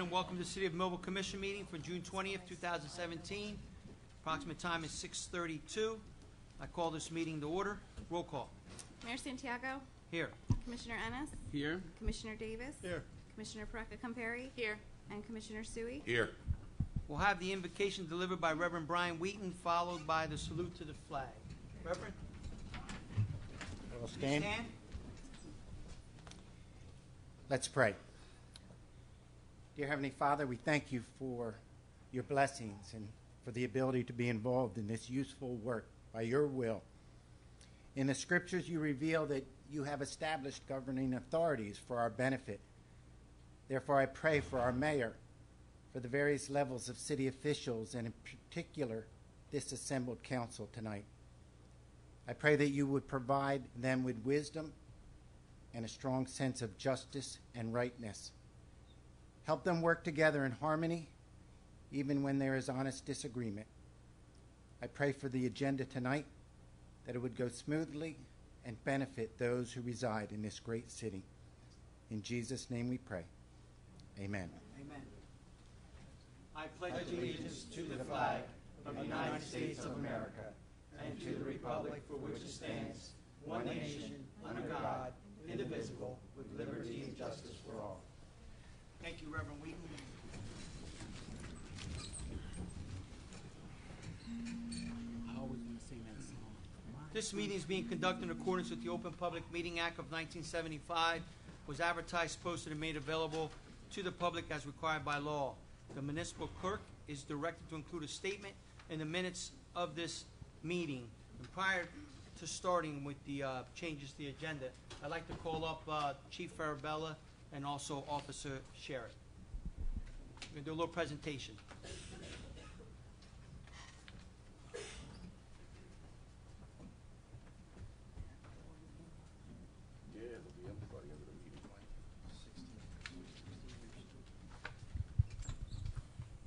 and welcome to the City of Millville Commission meeting for June 20th, 2017. Approximate time is 6:32. I call this meeting to order. Roll call. Mayor Santiago. Here. Commissioner Ennis. Here. Commissioner Davis. Here. Commissioner Pareka-Campari. Here. And Commissioner Sui. Here. We'll have the invocation delivered by Reverend Brian Wheaton, followed by the salute to the flag. Reverend? We'll Stand. Let's pray. Dear Heavenly Father, we thank you for your blessings and for the ability to be involved in this useful work by your will. In the scriptures, you reveal that you have established governing authorities for our benefit. Therefore, I pray for our mayor, for the various levels of city officials, and in particular, this assembled council tonight. I pray that you would provide them with wisdom and a strong sense of justice and rightness. Help them work together in harmony, even when there is honest disagreement. I pray for the agenda tonight, that it would go smoothly and benefit those who reside in this great city. In Jesus' name we pray. Amen. Amen. I pledge allegiance to the flag of the United States of America and to the republic for which it stands, one nation, under God, indivisible, with liberty and justice for all. Thank you, Reverend Wheaton. I always want to sing that song. This meeting is being conducted in accordance with the Open Public Meeting Act of 1975, was advertised, posted, and made available to the public as required by law. The municipal clerk is directed to include a statement in the minutes of this meeting. And prior to starting with the changes to the agenda, I'd like to call up Chief Farabella and also Officer Sherritt. We're going to do a little presentation.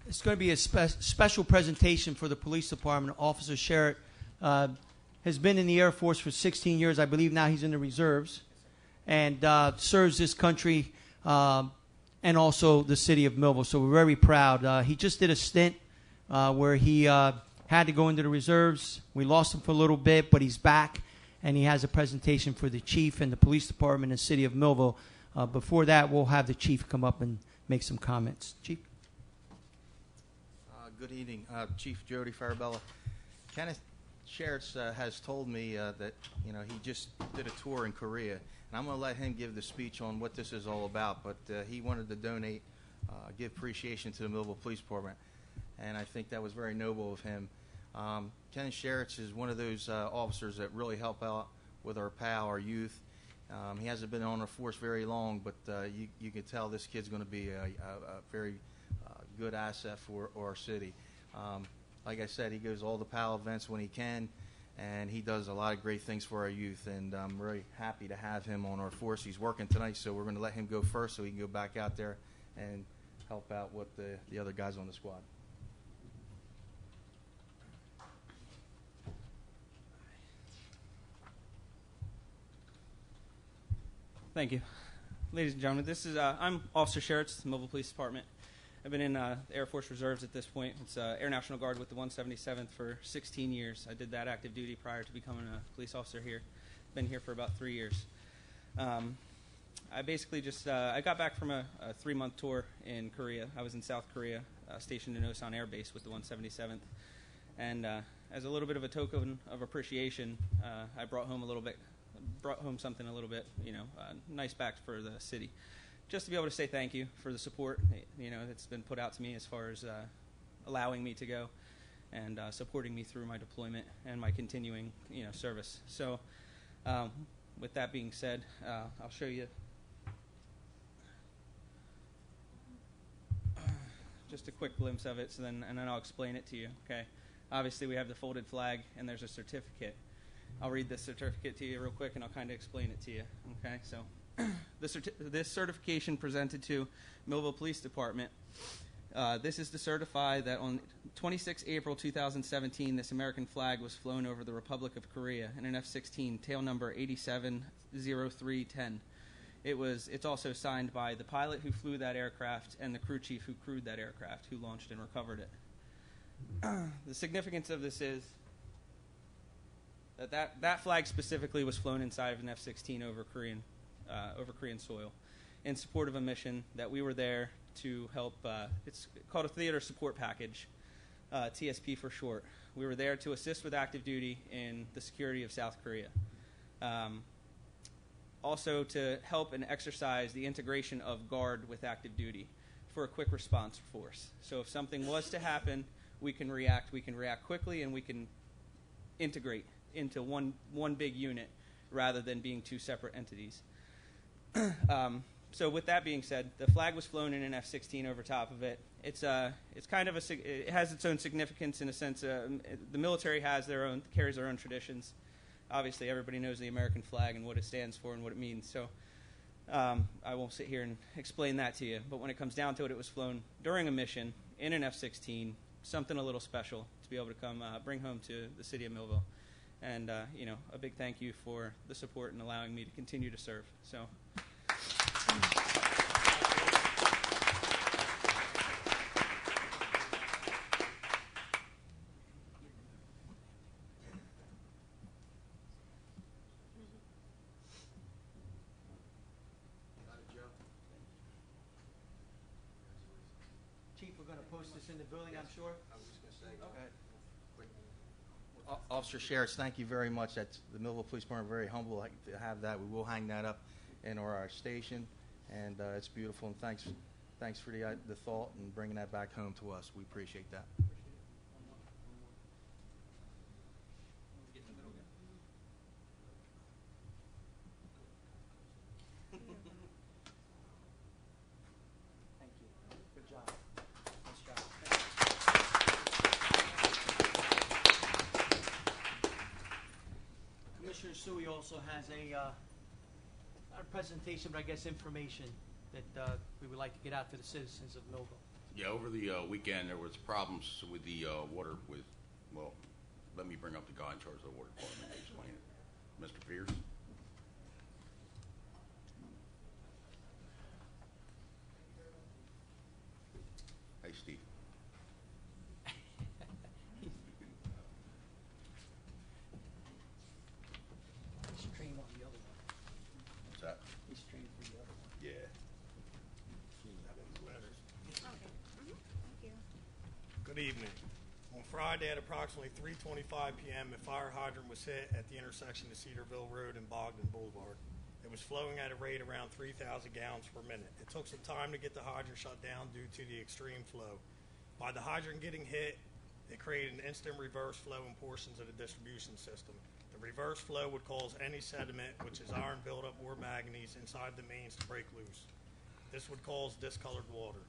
It's going to be a special presentation for the police department. Officer Sherritt has been in the Air Force for 16 years. I believe now he's in the reserves, and serves this country and also the city of Millville. So we're very proud. He just did a stint where he had to go into the reserves. We lost him for a little bit, but he's back, and he has a presentation for the chief and the police department in the city of Millville. Before that, we'll have the chief come up and make some comments. Chief? Good evening, Chief Jody Farabella. Kenneth Sherritt has told me that he just did a tour in Korea, and I'm going to let him give the speech on what this is all about. But he wanted to donate, give appreciation to the Millville Police Department, and I think that was very noble of him. Kenneth Sherritt is one of those officers that really help out with our PAL, our youth. He hasn't been on the force very long, but you can tell this kid's going to be a very good asset for our city. Like I said, he goes to all the PAL events when he can, and he does a lot of great things for our youth, and I'm very happy to have him on our force. He's working tonight, so we're going to let him go first so he can go back out there and help out with the other guys on the squad. Thank you. Ladies and gentlemen, this is I'm Officer Sherritt, Millville Police Department. I've been in the Air Force Reserves at this point. It's Air National Guard with the 177th for 16 years. I did that active duty prior to becoming a police officer here. Been here for about 3 years. I basically just I got back from a 3-month tour in Korea. I was in South Korea, stationed in Osan Air Base with the 177th. And as a little bit of a token of appreciation, I brought home something a little bit, nice back for the city. Just to be able to say thank you for the support, that's been put out to me as far as allowing me to go and supporting me through my deployment and my continuing, service. So, with that being said, I'll show you just a quick glimpse of it, and then I'll explain it to you. Okay. Obviously, we have the folded flag, and there's a certificate. I'll read this certificate to you real quick, and I'll kind of explain it to you. Okay. So. This certification presented to Millville Police Department. This is to certify that on 26 April 2017, this American flag was flown over the Republic of Korea in an F-16, tail number 870310. It's also signed by the pilot who flew that aircraft and the crew chief who crewed that aircraft, who launched and recovered it. The significance of this is that flag specifically was flown inside of an F-16 over Korean soil in support of a mission that we were there to help. It's called a Theater Support Package, TSP for short. We were there to assist with active duty in the security of South Korea. Also to help and exercise the integration of Guard with active duty for a quick response force. So if something was to happen, we can react quickly, and we can integrate into one big unit rather than being two separate entities. So with that being said, the flag was flown in an F-16 over top of it. It's kind of it has its own significance in a sense. The military carries their own traditions. Obviously, everybody knows the American flag and what it stands for and what it means. So I won't sit here and explain that to you. But when it comes down to it, it was flown during a mission in an F-16, something a little special to be able to come bring home to the city of Millville. And, a big thank you for the support and allowing me to continue to serve. So. Chief, we're going to post this in the building, I'm sure. I was just going to say, Officer Sherritts, thank you very much. That's the Millville Police Department, very humble to have that. We will hang that up in our station, and it's beautiful. And thanks for the thought and bringing that back home to us. We appreciate that. Thank you. Good job. Nice job. Commissioner Sui also has not a presentation, but I guess information that we would like to get out to the citizens of Millville. Yeah, over the weekend there was problems with the water well, let me bring up the guy in charge of the water department to explain it. Mr. Pierce? Hey, Steve. He's trained on the other one. What's that? He's trained for the other one. Yeah. Okay. Thank you. Good evening. On Friday at approximately 3:25 p.m., a fire hydrant was hit at the intersection of Cedarville Road and Bogdan Boulevard. It was flowing at a rate around 3,000 gallons per minute. It took some time to get the hydrant shut down due to the extreme flow. By the hydrant getting hit, it created an instant reverse flow in portions of the distribution system. The reverse flow would cause any sediment, which is iron buildup or manganese, inside the mains to break loose. This would cause discolored water.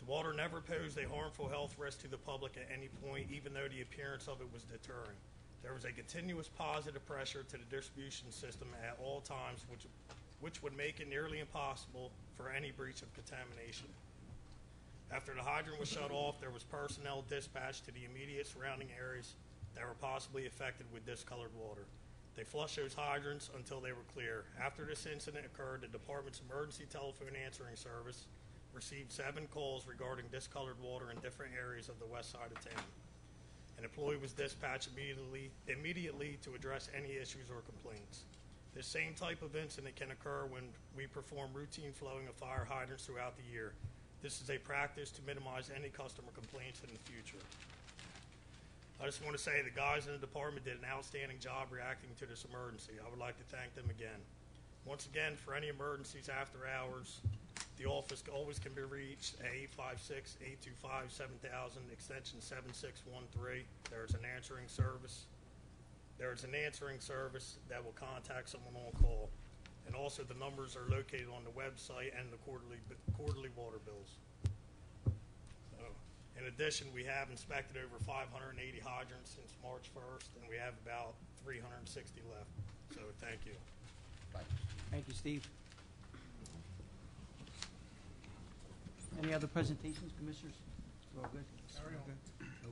The water never posed a harmful health risk to the public at any point, even though the appearance of it was deterring. There was a continuous positive pressure to the distribution system at all times, which would make it nearly impossible for any breach of contamination. After the hydrant was shut off, there was personnel dispatched to the immediate surrounding areas that were possibly affected with discolored water. They flushed those hydrants until they were clear. After this incident occurred, the department's emergency telephone answering service received 7 calls regarding discolored water in different areas of the west side of town. An employee was dispatched immediately to address any issues or complaints. This same type of incident can occur when we perform routine flowing of fire hydrants throughout the year. This is a practice to minimize any customer complaints in the future. I just want to say the guys in the department did an outstanding job reacting to this emergency. I would like to thank them again. Once again, for any emergencies after hours, the office always can be reached at 856-825-7000, extension 7613. There's an answering service. There's an answering service that will contact someone on call. And also the numbers are located on the website and the quarterly water bills. So, in addition, we have inspected over 580 hydrants since March 1st, and we have about 360 left. So thank you. Thank you, Steve. Any other presentations, commissioners? We're all good? Carry on.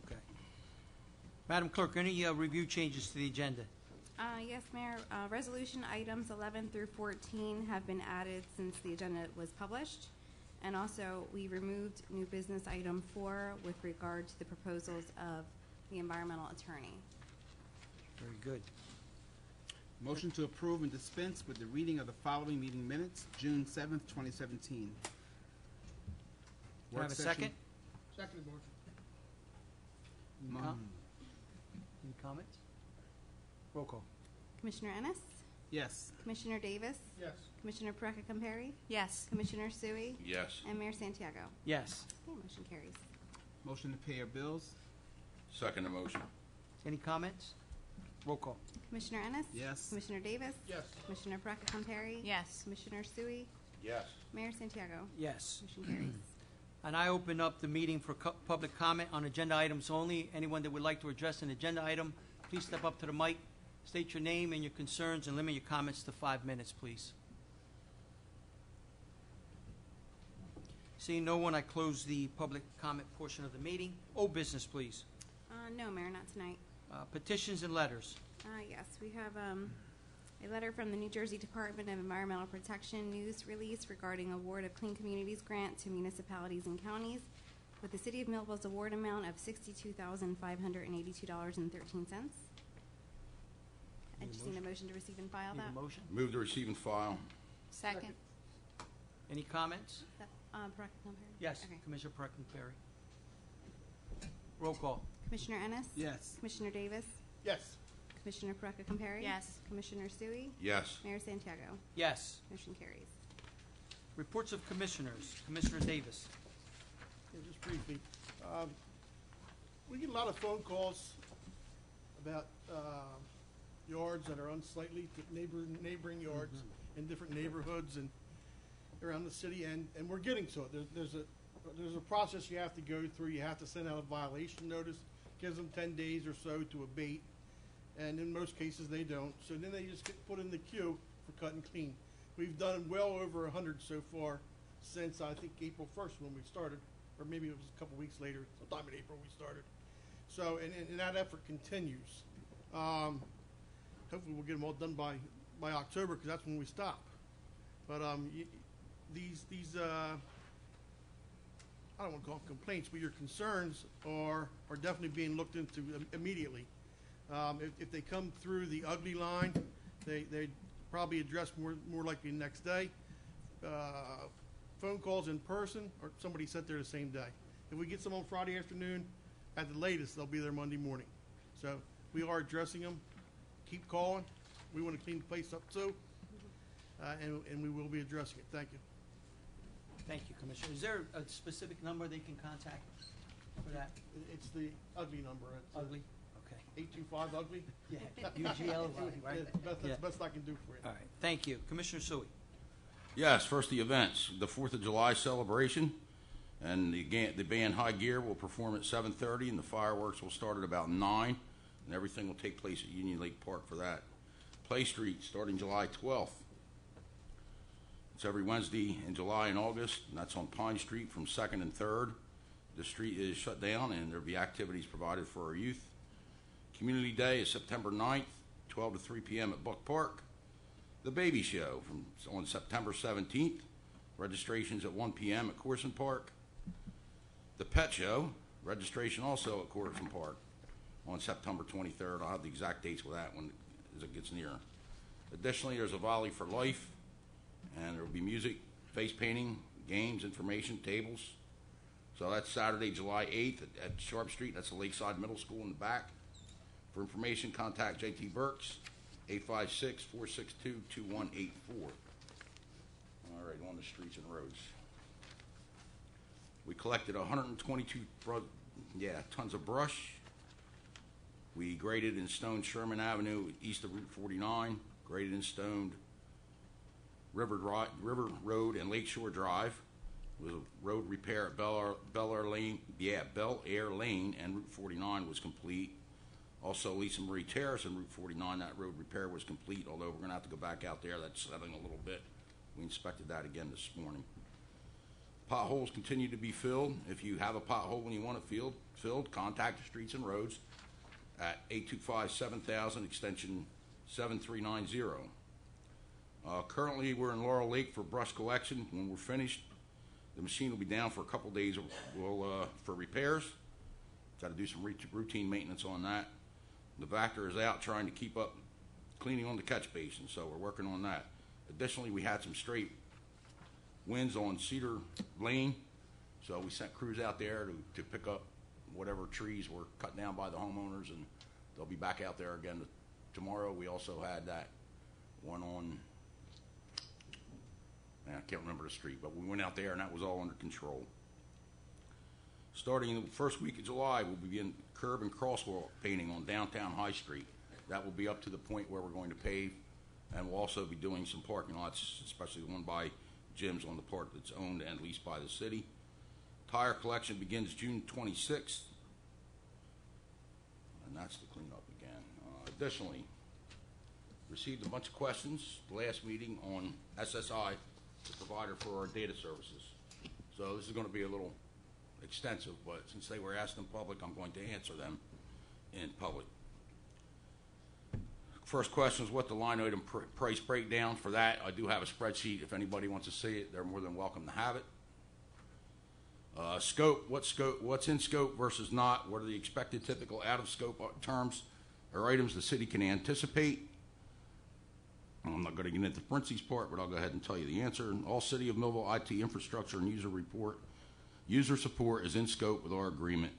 Okay. Madam Clerk, any review changes to the agenda? Yes, Mayor. Resolution items 11 through 14 have been added since the agenda was published. And also, we removed new business item 4 with regard to the proposals of the environmental attorney. Very good. Motion to approve and dispense with the reading of the following meeting minutes, June 7th, 2017. Can I have a second? Second motion. Any comments? Roll call. Commissioner Ennis? Yes. Commissioner Davis? Yes. Commissioner Perecca-Compare? Yes. Commissioner Sui? Yes. And Mayor Santiago? Yes. Okay, motion carries. Motion to pay our bills? Second motion. Any comments? Roll call. Commissioner Ennis? Yes. Commissioner Davis? Yes. Commissioner Perecca-Compare? Yes. Commissioner Sui? Yes. Mayor Santiago? Yes. Motion carries. And I open up the meeting for public comment on agenda items only. Anyone that would like to address an agenda item, please step up to the mic, state your name and your concerns, and limit your comments to 5 minutes, please. Seeing no one, I close the public comment portion of the meeting. Old business, please. No, Mayor, not tonight. Petitions and letters. Yes, we have a letter from the New Jersey Department of Environmental Protection news release regarding award of Clean Communities grant to municipalities and counties with the City of Millville's award amount of $62,582.13. I just need a motion to receive and file Need that. a motion? Move to receive and file. Second. Any comments? Perecca-Compare? Yes, Okay. Commissioner Perecca-Compare. Roll call. Commissioner Ennis? Yes. Commissioner Davis? Yes. Commissioner Perecca-Compare? Yes. Commissioner Sui? Yes. Mayor Santiago? Yes. Motion carries. Reports of commissioners. Commissioner Davis. Yeah, just briefly, we get a lot of phone calls about yards that are unsightly, neighboring yards in different neighborhoods and around the city, and we're getting to it. There's a process you have to go through. You have to send out a violation notice, gives them 10 days or so to abate, and in most cases they don't. So then they just get put in the queue for cut and clean. We've done well over 100 so far since I think April 1st when we started, or maybe it was a couple weeks later, sometime in April we started. So, and that effort continues. Hopefully we'll get them all done by October, because that's when we stop. But these I don't want to call them complaints, but your concerns are definitely being looked into immediately. If they come through the ugly line, they probably address more likely the next day. Phone calls in person, or somebody sent there the same day. If we get some on Friday afternoon, at the latest, they'll be there Monday morning. So we are addressing them. Keep calling. We want to clean the place up too, and we will be addressing it. Thank you. Thank you, Commissioner. Is there a specific number they can contact for that? It's the ugly number. It's Ugly? Okay. 825 ugly. Yeah, UGL, right? Yeah, that's Yeah. the best I can do for you. All right, thank you. Commissioner Sui. Yes, first the events. The 4th of July celebration, and the band High Gear will perform at 7:30, and the fireworks will start at about 9, and everything will take place at Union Lake Park for that. Play Street starting July 12th. It's every Wednesday in July and August, and that's on Pine Street from 2nd and 3rd. The street is shut down, and there'll be activities provided for our youth. Community Day is September 9th, 12 to 3 p.m. at Buck Park. The Baby Show on September 17th. Registrations at 1 p.m. at Corson Park. The Pet Show, registration also at Corson Park on September 23rd. I'll have the exact dates with that when as it gets near. Additionally, there's a Volley for Life, and there will be music, face painting, games, information, tables. So that's Saturday, July 8th at Sharp Street. That's the Lakeside Middle School in the back. For information, contact J.T. Burks, 856-462-2184. All right, on the streets and roads. We collected 122 tons of brush. We graded and stoned Sherman Avenue east of Route 49, graded and stoned River Road and Lakeshore Drive. With a road repair at Bel Air Lane and Route 49 was complete. Also, Lisa Marie Terrace and Route 49, that road repair was complete, although we're going to have to go back out there. That's settling a little bit. We inspected that again this morning. Potholes continue to be filled. If you have a pothole and you want it filled, contact the Streets and Roads at 825-7000, extension 7390. Currently, we're in Laurel Lake for brush collection. When we're finished, the machine will be down for a couple days for repairs. Got to do some routine maintenance on that. The vacuum is out trying to keep up cleaning on the catch basin, so we're working on that. Additionally, we had some straight winds on Cedar Lane, so we sent crews out there to pick up whatever trees were cut down by the homeowners, and they'll be back out there again tomorrow. We also had that one on, I can't remember the street, but we went out there and that was all under control. Starting in the first week of July, we'll begin curb and crosswalk painting on downtown High Street. That will be up to the point where we're going to pave, and we'll also be doing some parking lots, especially the one by Jim's on the part that's owned and leased by the city. Tire collection begins June 26th, and that's the cleanup again. Additionally, received a bunch of questions the last meeting on SSI, the provider for our data services. So this is going to be a little extensive, but since they were asked in public, I'm going to answer them in public. First question is what the line item price breakdown for that. I do have a spreadsheet. If anybody wants to see it, they're more than welcome to have it. Scope, what's in scope versus not? What are the expected typical out of scope terms or items the city can anticipate? I'm not going to get into the parentheses part, but I'll go ahead and tell you the answer. All City of Millville IT infrastructure and user support is in scope with our agreement.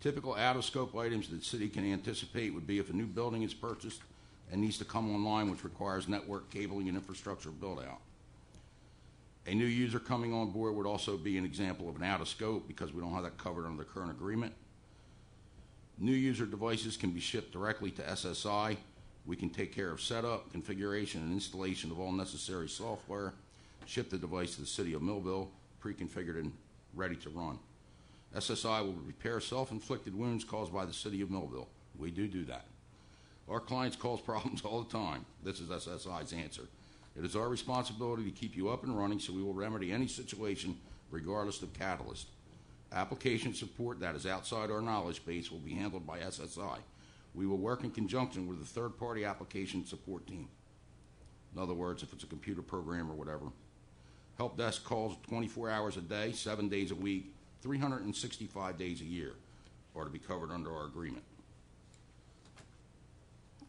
Typical out of scope items that the city can anticipate would be if a new building is purchased and needs to come online, which requires network cabling and infrastructure build out. A new user coming on board would also be an example of an out of scope because we don't have that covered under the current agreement. New user devices can be shipped directly to SSI. We can take care of setup, configuration, and installation of all necessary software, ship the device to the City of Millville, pre-configured and ready to run. SSI will repair self-inflicted wounds caused by the City of Millville. We do that. Our clients cause problems all the time. This is SSI's answer. It is our responsibility to keep you up and running, so we will remedy any situation regardless of catalyst. Application support that is outside our knowledge base will be handled by SSI. We will work in conjunction with the third-party application support team. In other words, if it's a computer program or whatever. Help desk calls 24 hours a day, 7 days a week, 365 days a year are to be covered under our agreement.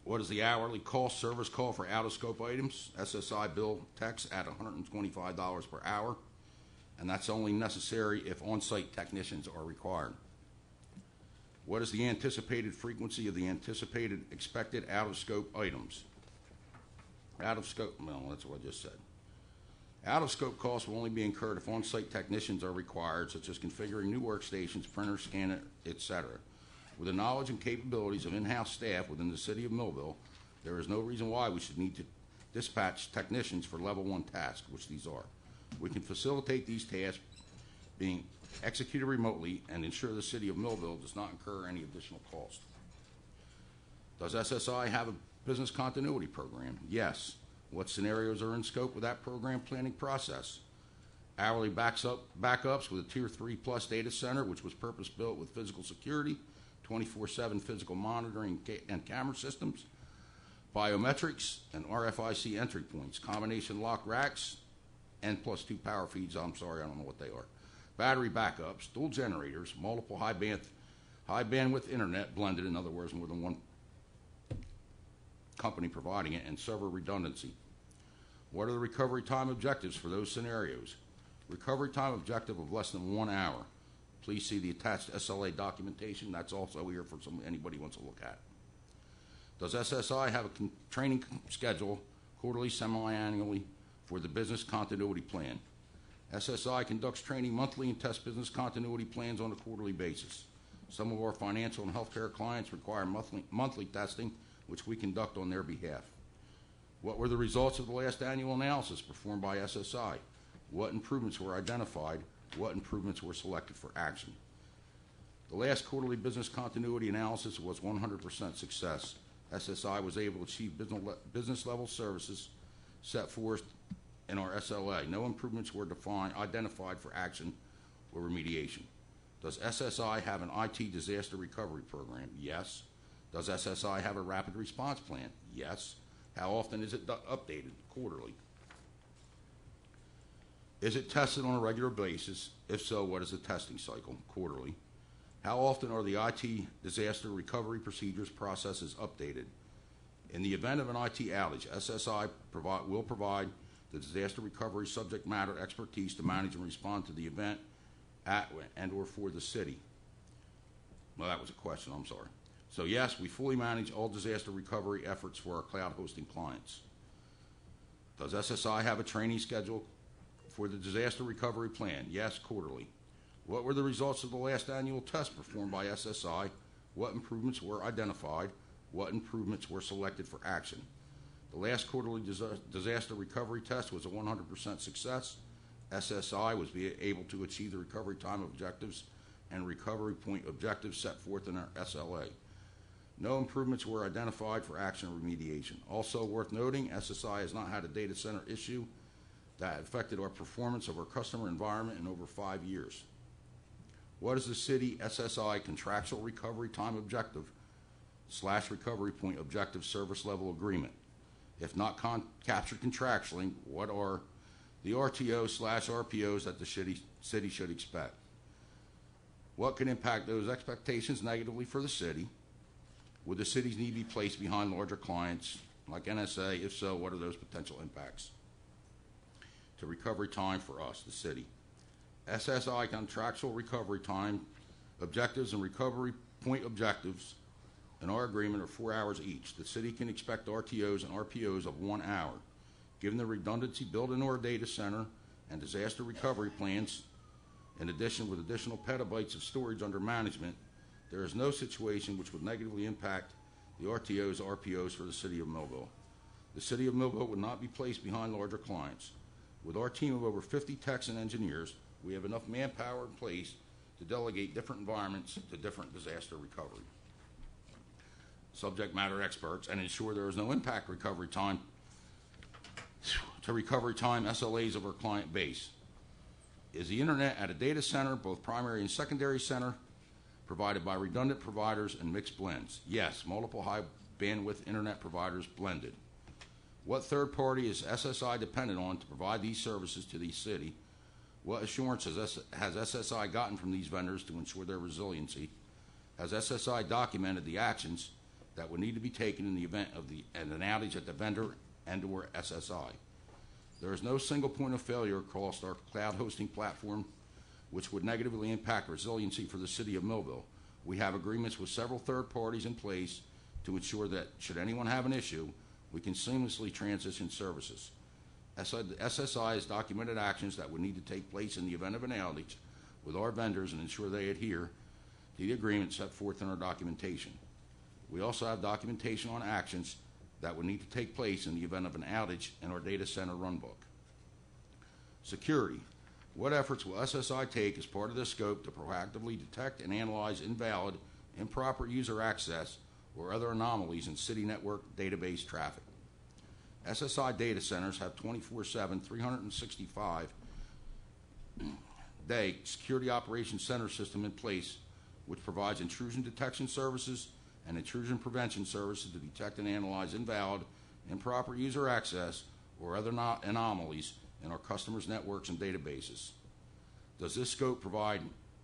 What is the hourly cost service call for out-of-scope items? SSI bill techs at $125 per hour, and that's only necessary if on-site technicians are required. What is the anticipated frequency of the anticipated expected out-of-scope items? Out-of-scope, well, that's what I just said. Out-of-scope costs will only be incurred if on-site technicians are required, such as configuring new workstations, printers, scanner, etc. With the knowledge and capabilities of in-house staff within the City of Millville, there is no reason why we should need to dispatch technicians for level 1 tasks, which these are. We can facilitate these tasks being executed remotely and ensure the City of Millville does not incur any additional cost. Does SSI have a business continuity program? Yes. What scenarios are in scope with that program planning process? Hourly backups with a Tier 3 plus data center, which was purpose-built with physical security, 24/7 physical monitoring and camera systems, biometrics, and RFIC entry points, combination lock racks, N+2 power feeds, I'm sorry, I don't know what they are, battery backups, dual generators, multiple high bandwidth internet blended, in other words, more than one company providing it, and server redundancy. What are the recovery time objectives for those scenarios? Recovery time objective of less than 1 hour. Please see the attached SLA documentation. That's also here for anybody who wants to look at. Does SSI have a training schedule, quarterly, semi-annually, for the business continuity plan? SSI conducts training monthly and tests business continuity plans on a quarterly basis. Some of our financial and healthcare clients require monthly testing, which we conduct on their behalf. What were the results of the last annual analysis performed by SSI? What improvements were identified? What improvements were selected for action? The last quarterly business continuity analysis was 100% success. SSI was able to achieve business level services set forth in our SLA. No improvements were identified for action or remediation. Does SSI have an IT disaster recovery program? Yes. Does SSI have a rapid response plan? Yes. How often is it updated? Quarterly. Is it tested on a regular basis? If so, what is the testing cycle? Quarterly. How often are the IT disaster recovery procedures processes updated? In the event of an IT outage, SSI will provide the disaster recovery subject matter expertise to manage and respond to the event at and or for the city. Well, that was a question, I'm sorry. So yes, we fully manage all disaster recovery efforts for our cloud hosting clients. Does SSI have a training schedule for the disaster recovery plan? Yes, quarterly. What were the results of the last annual test performed by SSI? What improvements were identified? What improvements were selected for action? The last quarterly disaster recovery test was a 100% success. SSI was able to achieve the recovery time objectives and recovery point objectives set forth in our SLA. No improvements were identified for action or remediation. Also worth noting, SSI has not had a data center issue that affected our performance of our customer environment in over 5 years. What is the city SSI contractual recovery time objective / recovery point objective service level agreement? If not captured contractually, what are the RTO / RPOs that the city should expect? What can impact those expectations negatively for the city? Would the cities need to be placed behind larger clients like NSA? If so, what are those potential impacts to recovery time for us, the city? SSI contractual recovery time objectives and recovery point objectives in our agreement are 4 hours each. The city can expect RTOs and RPOs of 1 hour. Given the redundancy built into our data center and disaster recovery plans, in addition with additional petabytes of storage under management, there is no situation which would negatively impact the RTOs, RPOs for the city of Millville. The city of Millville would not be placed behind larger clients. With our team of over 50 techs and engineers, we have enough manpower in place to delegate different environments to different disaster recovery subject matter experts and ensure there is no impact recovery time to recovery time SLAs of our client base. Is the internet at a data center, both primary and secondary center, provided by redundant providers and mixed blends? Yes, multiple high bandwidth internet providers blended. What third party is SSI dependent on to provide these services to the city? What assurances has SSI gotten from these vendors to ensure their resiliency? Has SSI documented the actions that would need to be taken in the event of an outage at the vendor and or SSI? There is no single point of failure across our cloud hosting platform which would negatively impact resiliency for the city of Millville. We have agreements with several third parties in place to ensure that should anyone have an issue, we can seamlessly transition services. SSI has documented actions that would need to take place in the event of an outage with our vendors and ensure they adhere to the agreement set forth in our documentation. We also have documentation on actions that would need to take place in the event of an outage in our data center runbook. Security. What efforts will SSI take as part of this scope to proactively detect and analyze invalid, improper user access, or other anomalies in city network database traffic? SSI data centers have 24/7, 365-day security operations center system in place, which provides intrusion detection services and intrusion prevention services to detect and analyze invalid, improper user access, or other anomalies in our customers' networks and databases. Does this scope provide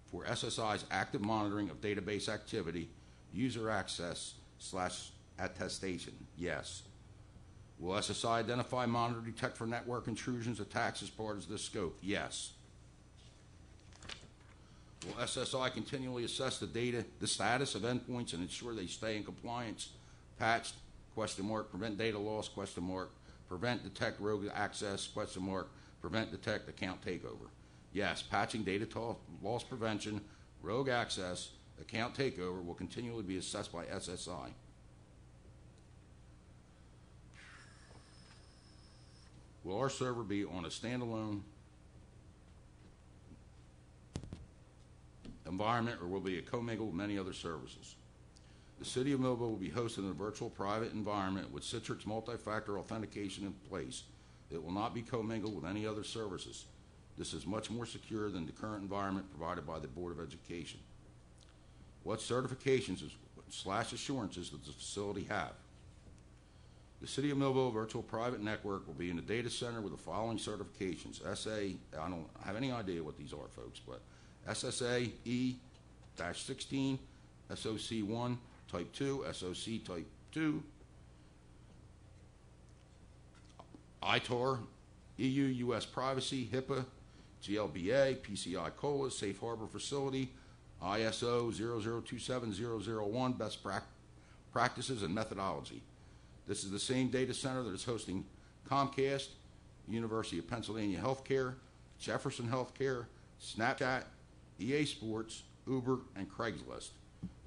for SSI's active monitoring of database activity, user access / attestation? Yes. Will SSI identify, monitor, detect for network intrusions, attacks as part of this scope? Yes. Will SSI continually assess the status of endpoints and ensure they stay in compliance? Patched? ? Prevent data loss? ? Prevent, detect rogue access? ? Prevent, detect account takeover? Yes, patching, data loss prevention, rogue access, account takeover will continually be assessed by SSI. Will our server be on a standalone environment or will be a commingled with many other services? The City of Millville will be hosted in a virtual private environment with Citrix multi-factor authentication in place. It will not be commingled with any other services. This is much more secure than the current environment provided by the Board of Education. What certifications / assurances does the facility have? The City of Millville Virtual Private Network will be in the data center with the following certifications. I don't have any idea what these are, folks, but SSA E-16, SOC1 Type 2, SOC Type 2, ITAR, EU, US Privacy, HIPAA, GLBA, PCI COLA, Safe Harbor Facility, ISO 0027001, Best Practices and Methodology. This is the same data center that is hosting Comcast, University of Pennsylvania Healthcare, Jefferson Healthcare, Snapchat, EA Sports, Uber, and Craigslist.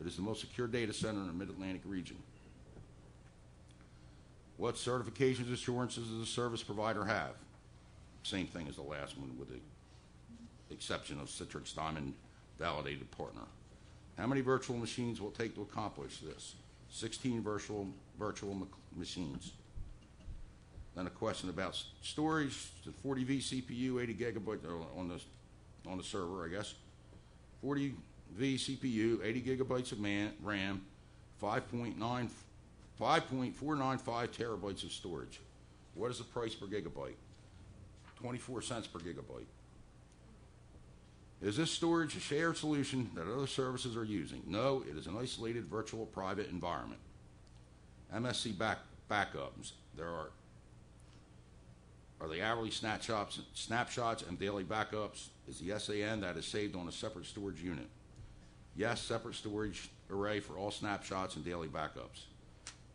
It is the most secure data center in the Mid-Atlantic region. What certifications, assurances does the service provider have? Same thing as the last one, with the exception of Citrix Diamond Validated Partner. How many virtual machines will it take to accomplish this? 16 virtual machines. Then a question about storage: the 40 vCPU, 80 gigabyte on the server, I guess. 40 vCPU, 80 gigabytes of RAM, 5.495 terabytes of storage. What is the price per gigabyte? 24 cents per gigabyte. Is this storage a shared solution that other services are using? No, it is an isolated virtual private environment. MSC backups. There are the hourly snapshots and daily backups. Is the SAN that is saved on a separate storage unit? Yes, separate storage array for all snapshots and daily backups.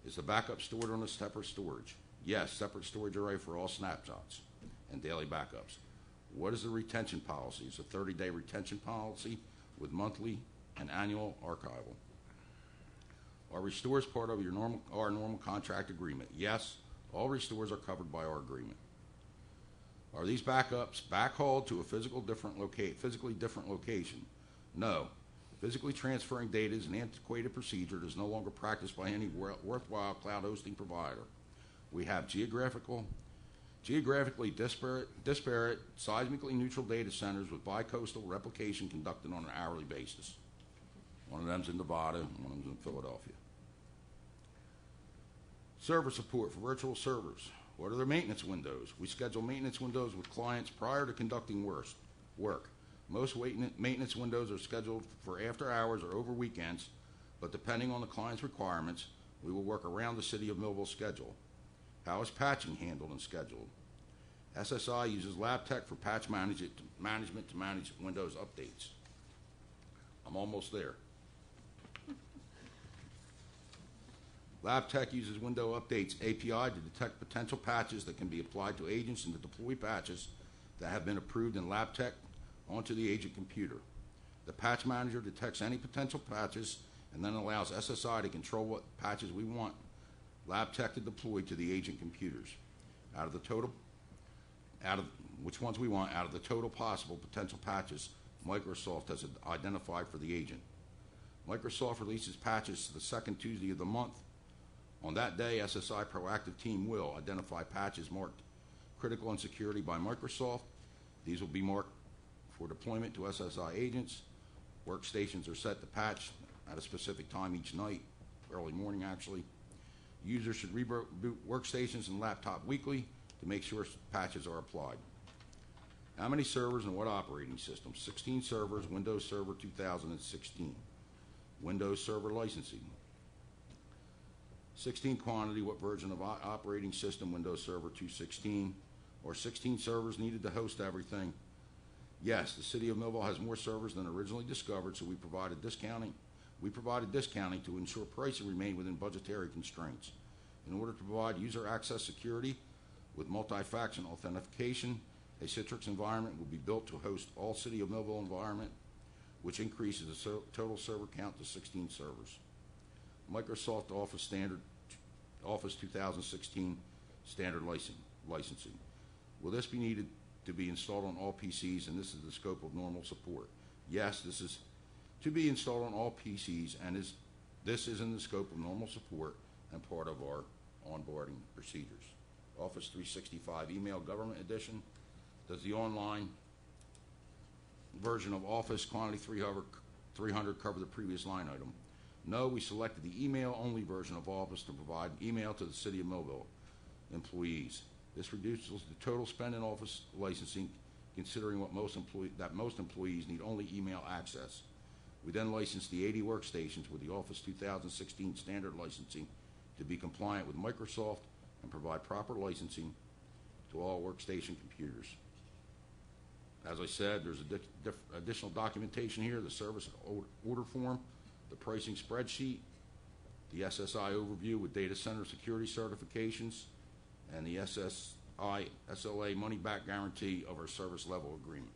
Is the backup stored on a separate storage? Yes, separate storage array for all snapshots and daily backups. What is the retention policy? It's a 30-day retention policy with monthly and annual archival. Are restores part of our normal contract agreement? Yes, all restores are covered by our agreement. Are these backups backhauled to a physically different location? No. Physically transferring data is an antiquated procedure that is no longer practiced by any worthwhile cloud hosting provider. We have geographically disparate, seismically neutral data centers with bicoastal replication conducted on an hourly basis. One of them's in Nevada, and one of them's in Philadelphia. Server support for virtual servers. What are their maintenance windows? We schedule maintenance windows with clients prior to conducting work. Most maintenance windows are scheduled for after hours or over weekends, but depending on the client's requirements, we will work around the City of Millville's schedule. How is patching handled and scheduled? SSI uses LabTech for patch management to manage Windows updates. I'm almost there. LabTech uses Windows Updates API to detect potential patches that can be applied to agents and to deploy patches that have been approved in LabTech onto the agent computer. The patch manager detects any potential patches and then allows SSI to control what patches we want LabTech to deploy to the agent computers. Which ones we want out of the total possible potential patches Microsoft has identified for the agent. Microsoft releases patches the second Tuesday of the month. On that day, SSI proactive team will identify patches marked critical in security by Microsoft. These will be marked for deployment to SSI agents. Workstations are set to patch at a specific time each night, early morning actually. Users should reboot workstations and laptop weekly to make sure patches are applied. How many servers and what operating system? 16 servers, Windows Server 2016. Windows Server licensing. 16 quantity, what version of operating system? Windows Server 216. Or 16 servers needed to host everything? Yes, the City of Millville has more servers than originally discovered, so we provided discounting to ensure pricing remained within budgetary constraints. In order to provide user access security with multi-faction authentication, a Citrix environment will be built to host all City of Millville environment, which increases the total server count to 16 servers. Microsoft Office 2016 standard licensing. Will this be needed to be installed on all PCs, and this is the scope of normal support? Yes, this is to be installed on all PCs, and this is in the scope of normal support and part of our onboarding procedures. Office 365 Email Government Edition. Does the online version of Office quantity 300 cover the previous line item? No, we selected the email-only version of Office to provide email to the City of Millville employees. This reduces the total spend in Office licensing, considering most employees need only email access. We then licensed the 80 workstations with the Office 2016 standard licensing to be compliant with Microsoft and provide proper licensing to all workstation computers. As I said, there's additional documentation here: the service order form, the pricing spreadsheet, the SSI overview with data center security certifications, and the SLA money-back guarantee of our service level agreement.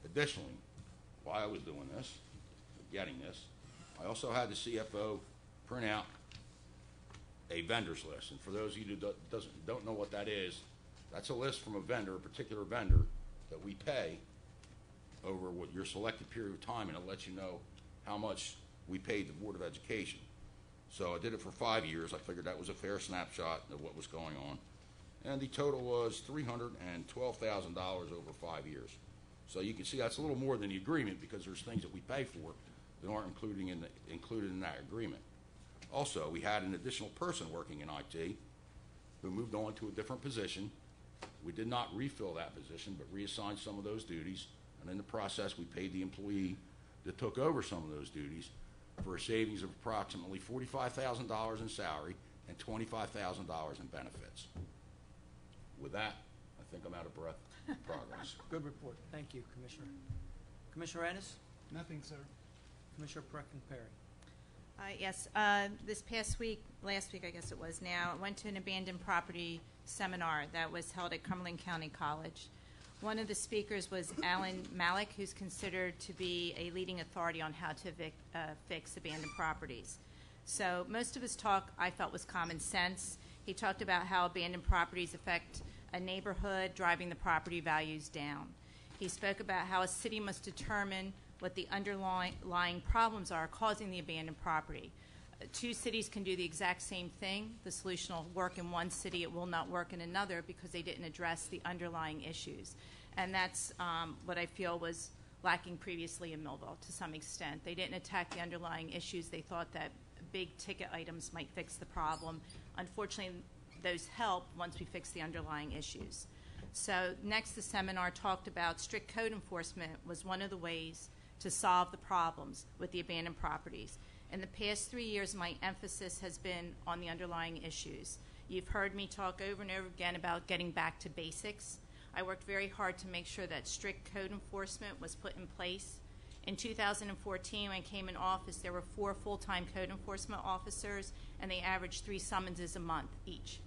Additionally, while I was doing this, getting this, I also had the CFO print out a vendors list. And for those of you who don't know what that is, that's a list from a vendor, a particular vendor, that we pay over what your selected period of time, and it lets you know how much we paid the Board of Education. So I did it for 5 years. I figured that was a fair snapshot of what was going on. And the total was $312,000 over 5 years. So you can see that's a little more than the agreement, because there's things that we pay for that aren't included in that agreement. Also, we had an additional person working in IT who moved on to a different position. We did not refill that position, but reassigned some of those duties, and in the process, we paid the employee that took over some of those duties for a savings of approximately $45,000 in salary and $25,000 in benefits. With that, I think I'm out of breath. Progress. Good report. Thank you, Commissioner. Commissioner Ennis? Nothing, sir. Commissioner Perkin-Perry? Yes, this past week, last week I guess it was now, I went to an abandoned property seminar that was held at Cumberland County College. One of the speakers was Alan Malik, who's considered to be a leading authority on how to fix abandoned properties. So most of his talk I felt was common sense. He talked about how abandoned properties affect a neighborhood, driving the property values down. He spoke about how a city must determine what the underlying problems are causing the abandoned property. Two cities can do the exact same thing. The solution will work in one city, it will not work in another, because they didn't address the underlying issues. And that's what I feel was lacking previously in Millville to some extent. They didn't attack the underlying issues. They thought that big ticket items might fix the problem. Unfortunately, those help once we fix the underlying issues. So next, the seminar talked about strict code enforcement was one of the ways to solve the problems with the abandoned properties. In the past 3 years, my emphasis has been on the underlying issues. You've heard me talk over and over again about getting back to basics. I worked very hard to make sure that strict code enforcement was put in place. In 2014, when I came in office, there were 4 full-time code enforcement officers, and they averaged 3 summonses a month each.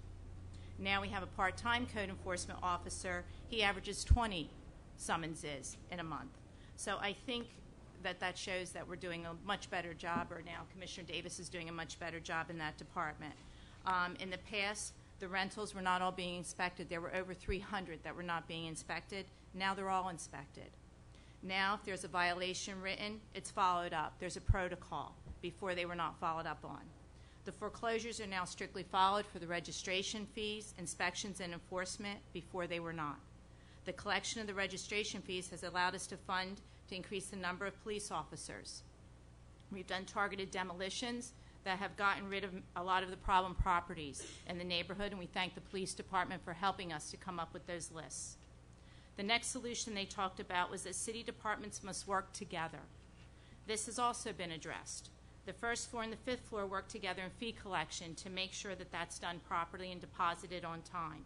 Now we have a part-time code enforcement officer. He averages 20 summonses in a month. So I think that shows that we're doing a much better job, or now Commissioner Davis is doing a much better job in that department. In the past, the rentals were not all being inspected. There were over 300 that were not being inspected. Now they're all inspected. Now, if there's a violation written, it's followed up. There's a protocol. Before, they were not followed up on. The foreclosures are now strictly followed for the registration fees, inspections, and enforcement. Before, they were not. The collection of the registration fees has allowed us to fund to increase the number of police officers. We've done targeted demolitions that have gotten rid of a lot of the problem properties in the neighborhood, and we thank the police department for helping us to come up with those lists. The next solution they talked about was that city departments must work together. This has also been addressed. The first floor and the fifth floor work together in fee collection to make sure that that's done properly and deposited on time.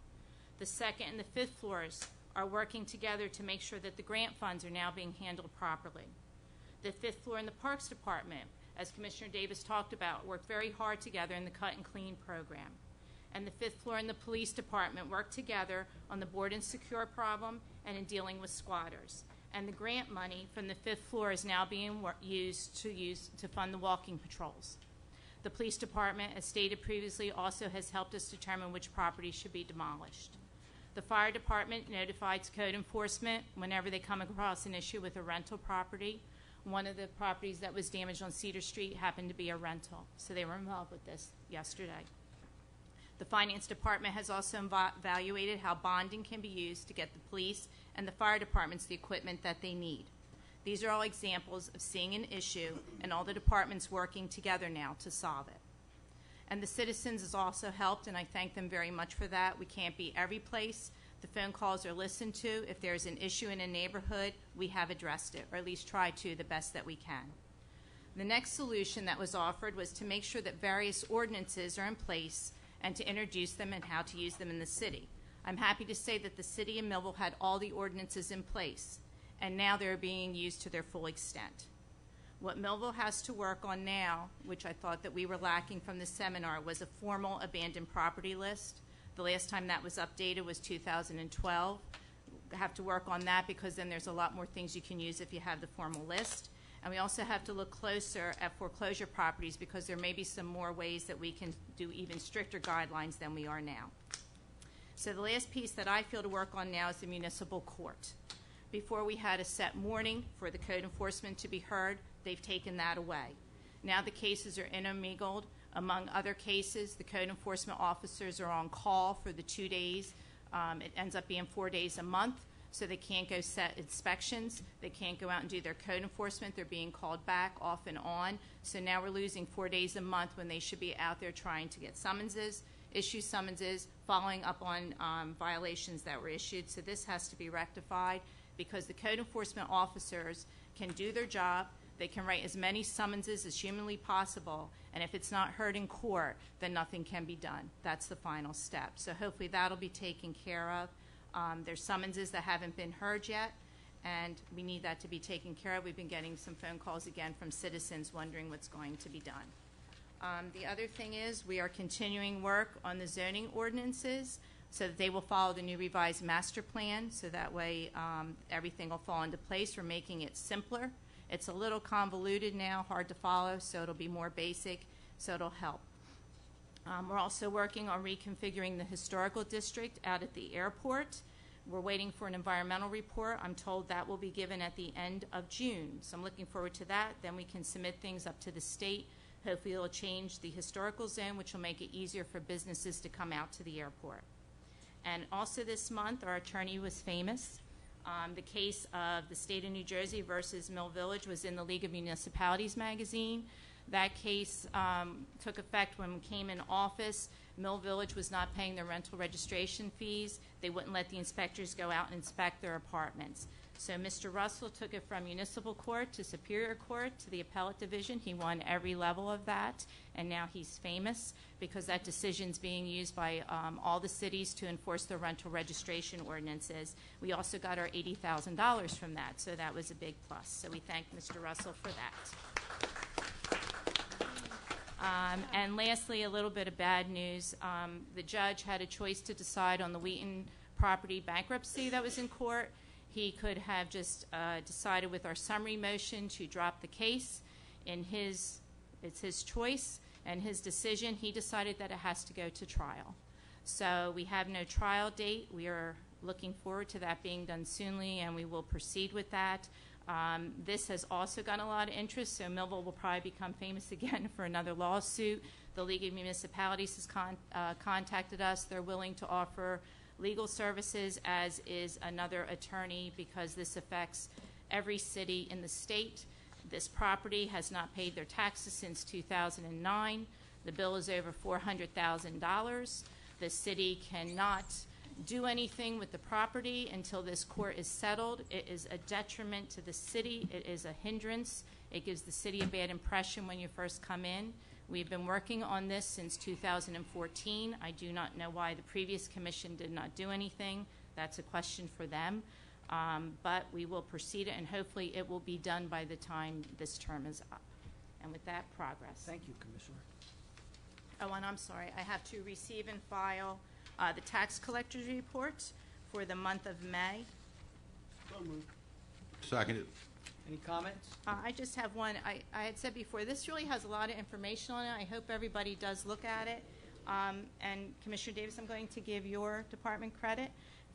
The second and the fifth floors are working together to make sure that the grant funds are now being handled properly. The fifth floor and the Parks Department, as Commissioner Davis talked about, work very hard together in the Cut and Clean program. And the fifth floor and the Police Department work together on the board and secure problem and in dealing with squatters. And the grant money from the fifth floor is now being used to fund the walking patrols. The Police Department, as stated previously, also has helped us determine which properties should be demolished. The Fire Department notifies code enforcement whenever they come across an issue with a rental property. One of the properties that was damaged on Cedar Street happened to be a rental, so they were involved with this yesterday. The Finance Department has also evaluated how bonding can be used to get the police and the fire departments the equipment that they need. These are all examples of seeing an issue and all the departments working together now to solve it. And the citizens has also helped, and I thank them very much for that. We can't be every place. The phone calls are listened to. If there's an issue in a neighborhood, we have addressed it, or at least tried to the best that we can. The next solution that was offered was to make sure that various ordinances are in place and to introduce them and how to use them in the city. I'm happy to say that the city of Millville had all the ordinances in place, and now they're being used to their full extent. What Millville has to work on now, which I thought that we were lacking from the seminar, was a formal abandoned property list. The last time that was updated was 2012. We have to work on that because then there's a lot more things you can use if you have the formal list. And we also have to look closer at foreclosure properties because there may be some more ways that we can do even stricter guidelines than we are now. So the last piece that I feel to work on now is the municipal court. Before we had a set morning for the code enforcement to be heard, they've taken that away. Now the cases are intermingled. Among other cases, the code enforcement officers are on call for the 2 days. It ends up being 4 days a month, so they can't go set inspections. They can't go out and do their code enforcement. They're being called back off and on. So now we're losing 4 days a month when they should be out there trying to get summonses, issue summonses, following up on violations that were issued. So this has to be rectified because the code enforcement officers can do their job. They can write as many summonses as humanly possible, and if it's not heard in court, then nothing can be done. That's the final step. So hopefully that'll be taken care of. There's summonses that haven't been heard yet, and we need that to be taken care of. We've been getting some phone calls again from citizens wondering what's going to be done. The other thing is we are continuing work on the zoning ordinances so that they will follow the new revised master plan, so that way everything will fall into place. We're making it simpler. It's a little convoluted now, hard to follow, so it'll be more basic, so it'll help. We're also working on reconfiguring the historical district out at the airport. We're waiting for an environmental report. I'm told that will be given at the end of June, so I'm looking forward to that. Then we can submit things up to the state. Hopefully it'll change the historical zone, which will make it easier for businesses to come out to the airport. And also this month, our attorney was famous. The case of the state of New Jersey versus Mill Village was in the League of Municipalities magazine. That case took effect when we came in office. Mill Village was not paying their rental registration fees. They wouldn't let the inspectors go out and inspect their apartments. So Mr. Russell took it from municipal court to superior court to the appellate division. He won every level of that, and now he's famous because that decision's being used by all the cities to enforce their rental registration ordinances. We also got our $80,000 from that, so that was a big plus. So we thank Mr. Russell for that. And lastly, a little bit of bad news. The judge had a choice to decide on the Wheaton property bankruptcy that was in court. He could have just decided with our summary motion to drop the case. It's his choice and his decision. He decided that it has to go to trial. So we have no trial date. We are looking forward to that being done soonly, and we will proceed with that. This has also gotten a lot of interest, so Millville will probably become famous again for another lawsuit. The League of Municipalities has contacted us. They're willing to offer legal services, as is another attorney, because this affects every city in the state. This property has not paid their taxes since 2009. The bill is over $400,000. The city cannot do anything with the property until this court is settled. It is a detriment to the city. It is a hindrance. It gives the city a bad impression when you first come in. We've been working on this since 2014. I do not know why the previous commission did not do anything. That's a question for them. But we will proceed it, and hopefully it will be done by the time this term is up. And with that, progress. Thank you, Commissioner. Oh, and I'm sorry. I have to receive and file the tax collector's report for the month of May. So moved. Seconded. Any comments? I just have one. I had said before, this really has a lot of information on it. I hope everybody does look at it. And Commissioner Davis, I'm going to give your department credit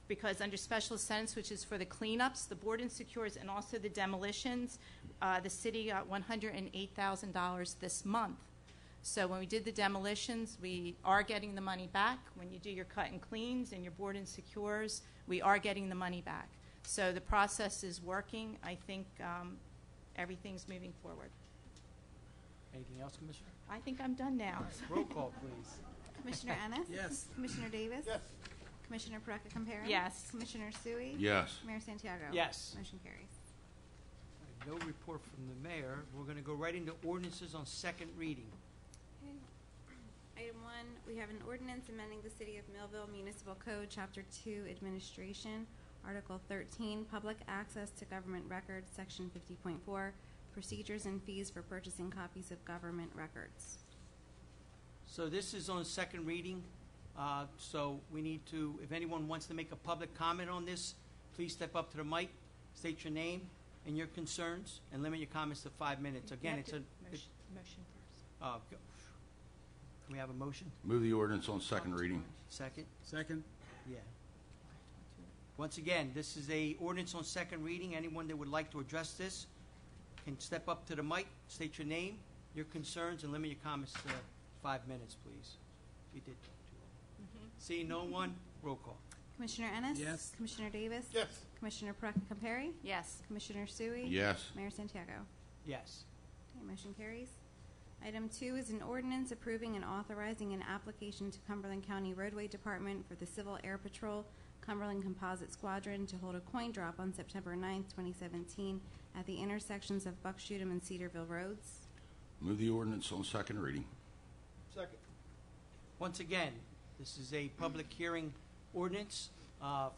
because under special sentence, which is for the cleanups, the board and secures, and also the demolitions, the city got $108,000 this month. So when we did the demolitions, we are getting the money back. When you do your cut and cleans and your board and secures, we are getting the money back. So the process is working. I think everything's moving forward. Anything else, Commissioner? I think I'm done now. Roll call, please. Commissioner Ennis? Yes. Commissioner Davis? Yes. Commissioner Perecca Compare? Yes. Commissioner Sui? Yes. Mayor Santiago? Yes. Motion carries. No report from the mayor. We're going to go right into ordinances on second reading. Item 1, we have an ordinance amending the City of Millville Municipal Code, Chapter 2, Administration, Article 13, Public Access to Government Records, Section 50.4, Procedures and Fees for Purchasing Copies of Government Records. So this is on second reading. So we need to, if anyone wants to make a public comment on this, please step up to the mic, state your name and your concerns, and limit your comments to 5 minutes. Again, it's a... Motion first. Can we have a motion? Move the ordinance on second reading. Second? Second. Yeah. Once again, this is a ordinance on second reading. Anyone that would like to address this can step up to the mic, state your name, your concerns, and limit your comments to 5 minutes, please. We did too long. Seeing no one, roll call. Commissioner Ennis? Yes. Commissioner Davis? Yes. Commissioner Perecca Compare? Yes. Commissioner Sui? Yes. Mayor Santiago? Yes. Okay, motion carries. Item 2 is an ordinance approving and authorizing an application to Cumberland County Roadway Department for the Civil Air Patrol Cumberland Composite Squadron to hold a coin drop on September 9th, 2017 at the intersections of Buckshootum and Cedarville Roads. Move the ordinance on second reading. Second. Once again, this is a public hearing ordinance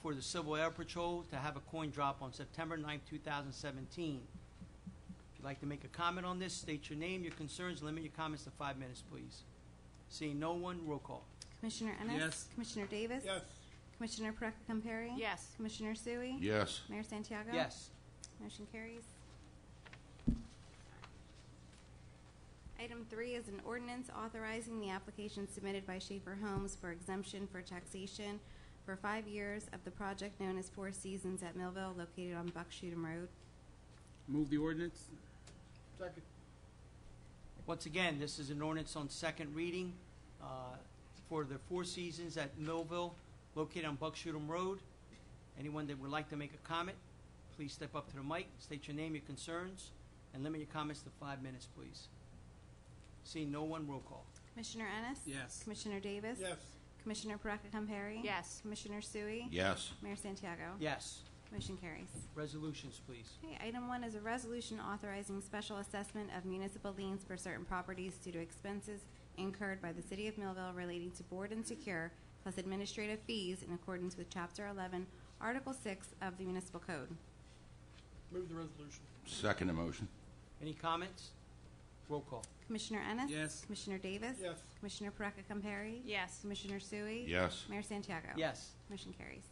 for the Civil Air Patrol to have a coin drop on September 9th, 2017. If you'd like to make a comment on this, state your name, your concerns, limit your comments to 5 minutes, please. Seeing no one, roll call. Commissioner Ennis? Yes. Commissioner Davis? Yes. Commissioner Perecca Compare? Yes. Commissioner Sui? Yes. Mayor Santiago? Yes. Motion carries. Item 3 is an ordinance authorizing the application submitted by Schaefer Homes for exemption for taxation for 5 years of the project known as Four Seasons at Millville, located on Buckshootum Road. Move the ordinance. Second. Once again, this is an ordinance on second reading for the Four Seasons at Millville, located on Buckshootum Road. Anyone that would like to make a comment, please step up to the mic, state your name, your concerns, and limit your comments to 5 minutes, please. Seeing no one, roll call. Commissioner Ennis? Yes. Commissioner Davis? Yes. Commissioner Perecca Compare? Yes. Commissioner Sui? Yes. Mayor Santiago? Yes. Motion carries. Resolutions, please. Okay, item 1 is a resolution authorizing special assessment of municipal liens for certain properties due to expenses incurred by the City of Millville relating to board and secure, plus administrative fees in accordance with Chapter 11, Article 6 of the Municipal Code. Move the resolution. Second motion. Any comments? Roll call. Commissioner Ennis? Yes. Commissioner Davis? Yes. Commissioner Perecca Compare? Yes. Commissioner Sui? Yes. Mayor Santiago? Yes. Motion carries.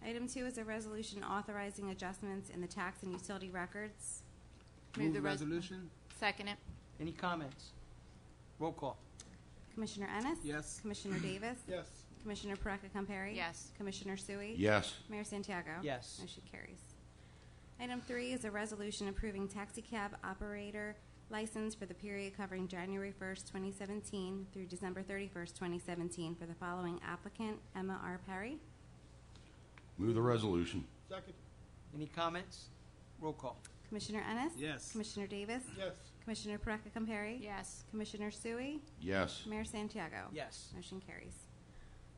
Item 2 is a resolution authorizing adjustments in the tax and utility records. Move the res- resolution. Second it. Any comments? Roll call. Commissioner Ennis? Yes. Commissioner Davis? Yes. Commissioner Perecca Compare? Yes. Commissioner Sui? Yes. Mayor Santiago? Yes. Motion carries. Item 3 is a resolution approving taxi cab operator license for the period covering January 1st, 2017 through December 31st, 2017 for the following applicant, Emma R. Perry. Move the resolution. Second. Any comments? Roll call. Commissioner Ennis? Yes. Commissioner Davis? Yes. Commissioner Perecca Compare? Yes. Commissioner Sui? Yes. Mayor Santiago? Yes. Motion carries.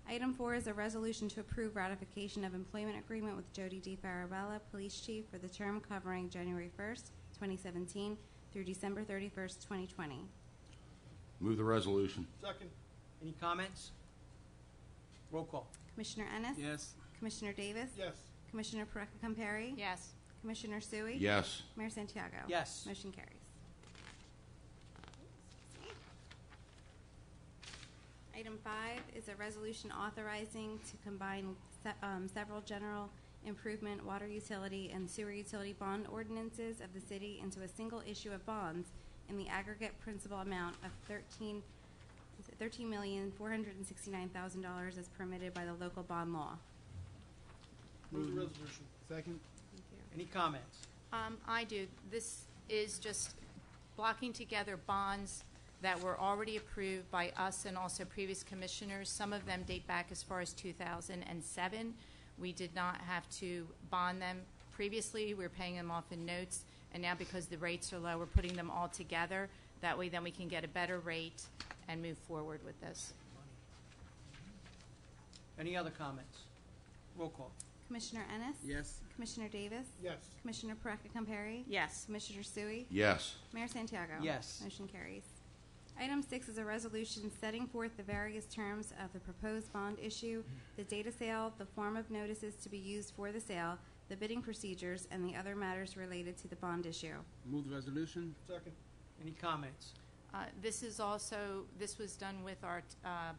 Item 4 is a resolution to approve ratification of employment agreement with Jody D. Farabella, Police Chief, for the term covering January 1st, 2017 through December 31st, 2020. Move the resolution. Second. Any comments? Roll call. Commissioner Ennis? Yes. Commissioner Davis? Yes. Commissioner Perecca Compare? Yes. Commissioner Sui? Yes. Mayor Santiago? Yes. Motion carries. Item 5 is a resolution authorizing to combine several general improvement, water utility, and sewer utility bond ordinances of the city into a single issue of bonds in the aggregate principal amount of $13,469,000 as permitted by the local bond law. Move the resolution. Second. Thank you. Any comments? I do. This is just blocking together bonds that were already approved by us and also previous commissioners. Some of them date back as far as 2007. We did not have to bond them. Previously, we were paying them off in notes, and now because the rates are low, we're putting them all together. That way, then we can get a better rate and move forward with this. Any other comments? Roll call. Commissioner Ennis? Yes. Commissioner Davis? Yes. Commissioner Perecca-Compare? Yes. Commissioner Sui? Yes. Mayor Santiago? Yes. Motion carries. Item 6 is a resolution setting forth the various terms of the proposed bond issue, the date of sale, the form of notices to be used for the sale, the bidding procedures, and the other matters related to the bond issue. Move the resolution. Second. Any comments? This was done with our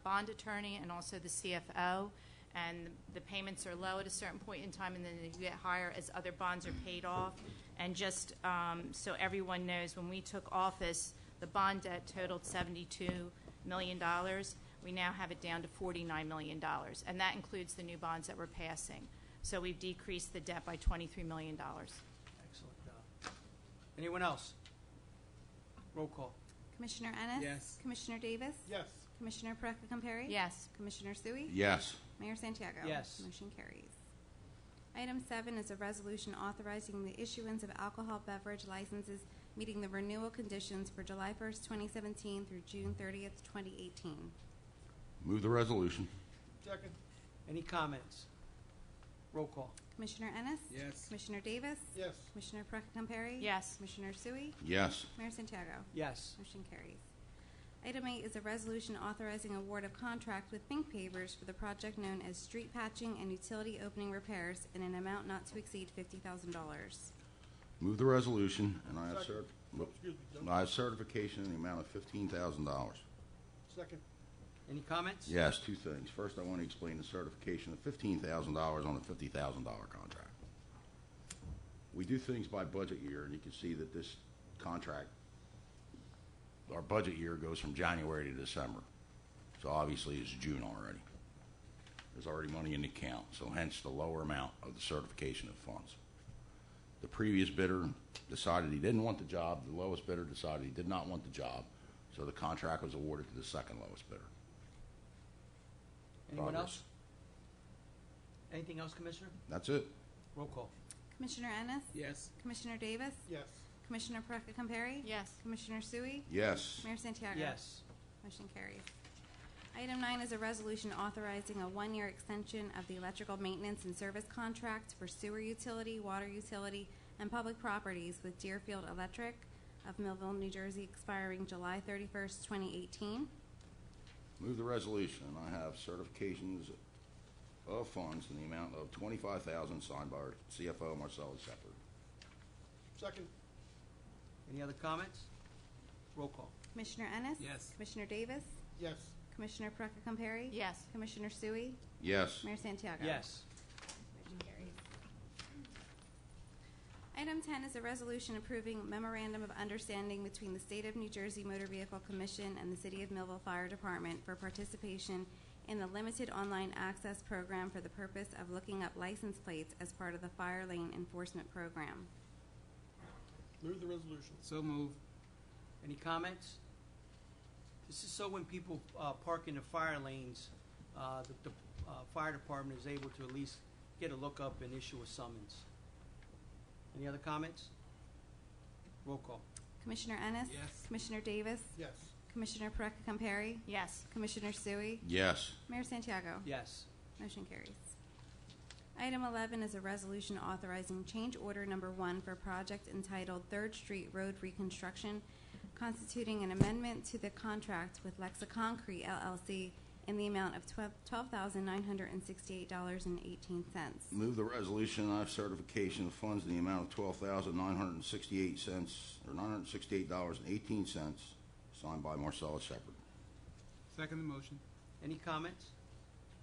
bond attorney and also the CFO, and the payments are low at a certain point in time, and then they get higher as other bonds are paid off. And just so everyone knows, when we took office, the bond debt totaled $72 million. We now have it down to $49 million, and that includes the new bonds that we're passing. So we've decreased the debt by $23 million. Excellent. Anyone else? Roll call. Commissioner Ennis? Yes. Commissioner Davis? Yes. Commissioner Perecca-Compare? Yes. Commissioner Sui? Yes. Mayor Santiago? Yes. Motion carries. Item 7 is a resolution authorizing the issuance of alcohol beverage licenses meeting the renewal conditions for July 1st, 2017 through June 30th, 2018. Move the resolution. Second. Any comments? Roll call. Commissioner Ennis? Yes. Commissioner Davis? Yes. Commissioner Perecca-Compare? Yes. Commissioner Sui? Yes. Mayor Santiago? Yes. Motion carries. Item 8 is a resolution authorizing award of contract with Pink Pavers for the project known as street patching and utility opening repairs in an amount not to exceed $50,000. Move the resolution, and I have Second. Excuse me, Joe. I have certification in the amount of $15,000. Second. Any comments? Yes, two things. First, I want to explain the certification of $15,000 on a $50,000 contract. We do things by budget year, and you can see that this contract, our budget year goes from January to December. So obviously it's June already. There's already money in the account, so hence the lower amount of the certification of funds. The previous bidder decided he didn't want the job. The lowest bidder decided he did not want the job, so the contract was awarded to the second lowest bidder. Anyone Progress. else? Anything else, Commissioner? That's it. Roll call. Commissioner Ennis? Yes. Commissioner Davis? Yes. Commissioner Perecca-Compare? Yes. Commissioner Sui? Yes. Mayor Santiago? Yes. Motion carries. Item 9 is a resolution authorizing a 1-year extension of the electrical maintenance and service contract for sewer utility, water utility, and public properties with Deerfield Electric of Millville, New Jersey, expiring July 31st, 2018. Move the resolution, and I have certifications of funds in the amount of $25,000 signed by our CFO, Marcella Shepard. Second. Any other comments? Roll call. Commissioner Ennis? Yes. Commissioner Davis? Yes. Commissioner Perecca-Compare? Yes. Commissioner Sui? Yes. Mayor Santiago? Yes. Motion carries. Item 10 is a resolution approving memorandum of understanding between the State of New Jersey Motor Vehicle Commission and the City of Millville Fire Department for participation in the limited online access program for the purpose of looking up license plates as part of the fire lane enforcement program. Move the resolution. So move. Any comments? This is so when people park in the fire lanes, the fire department is able to at least get a lookup and issue a summons. Any other comments? Roll call. Commissioner Ennis? Yes. Commissioner Davis? Yes. Commissioner Perecca-Compare? Yes. Commissioner Sui? Yes. Mayor Santiago? Yes. Motion carries. Item 11 is a resolution authorizing change order number 1 for project entitled 3rd Street Road Reconstruction, constituting an amendment to the contract with Lexa Concrete LLC in the amount of $12,968.18. Move the resolution, I have certification of funds in the amount of $12,968 or $968.18 signed by Marcella Shepard. Second the motion. Any comments?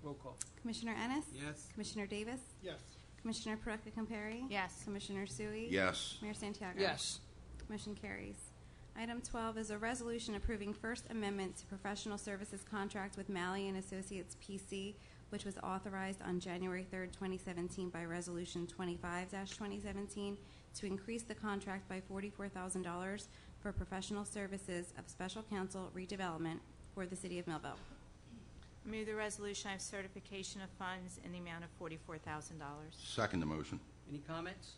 Roll call. Commissioner Ennis? Yes. Commissioner Davis? Yes. Commissioner Perecca-Compare? Yes. Commissioner Sui? Yes. Mayor Santiago? Yes. Motion carries. Item 12 is a resolution approving First Amendment to professional services contract with Malley & Associates PC, which was authorized on January 3rd, 2017 by Resolution 25-2017 to increase the contract by $44,000 for professional services of special counsel redevelopment for the City of Millville. Move the resolution of certification of funds in the amount of $44,000. Second the motion. Any comments?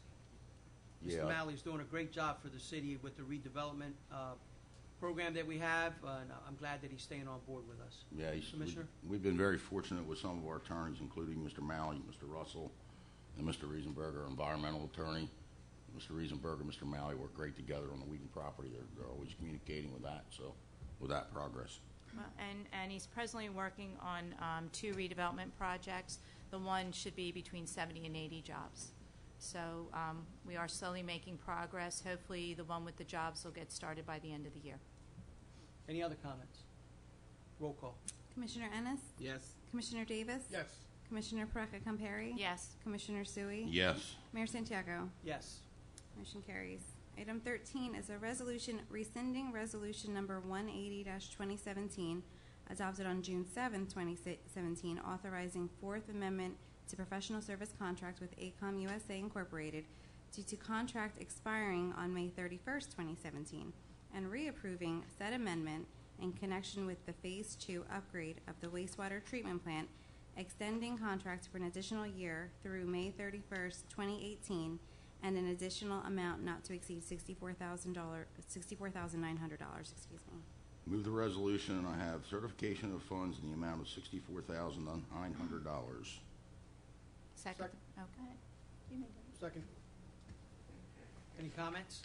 Yeah. Mr. Malley's doing a great job for the city with the redevelopment program that we have, and I'm glad that he's staying on board with us. Yeah, Commissioner? we've been very fortunate with some of our attorneys, including Mr. Malley, Mr. Russell, and Mr. Riesenberger, environmental attorney. Mr. Riesenberger, Mr. Malley work great together on the Wheaton property. They're always communicating with that, so with that progress. Well, and he's presently working on 2 redevelopment projects. The one should be between 70 and 80 jobs. So we are slowly making progress. Hopefully the one with the jobs will get started by the end of the year. Any other comments? Roll call. Commissioner Ennis? Yes. Commissioner Davis? Yes. Commissioner Perecca Compari? Yes. Commissioner Sui? Yes. Mayor Santiago? Yes. Motion carries. Item 13 is a resolution rescinding resolution number 180-2017, adopted on June 7, 2017, authorizing Fourth Amendment to professional service contract with ACOM USA Incorporated due to contract expiring on May 31st, 2017, and reapproving said amendment in connection with the Phase 2 upgrade of the wastewater treatment plant, extending contract for an additional year through May 31st, 2018, and an additional amount not to exceed $64,900. Excuse me. Move the resolution, and I have certification of funds in the amount of $64,900. Second. Second. Oh, go ahead. You may go. Second. Any comments?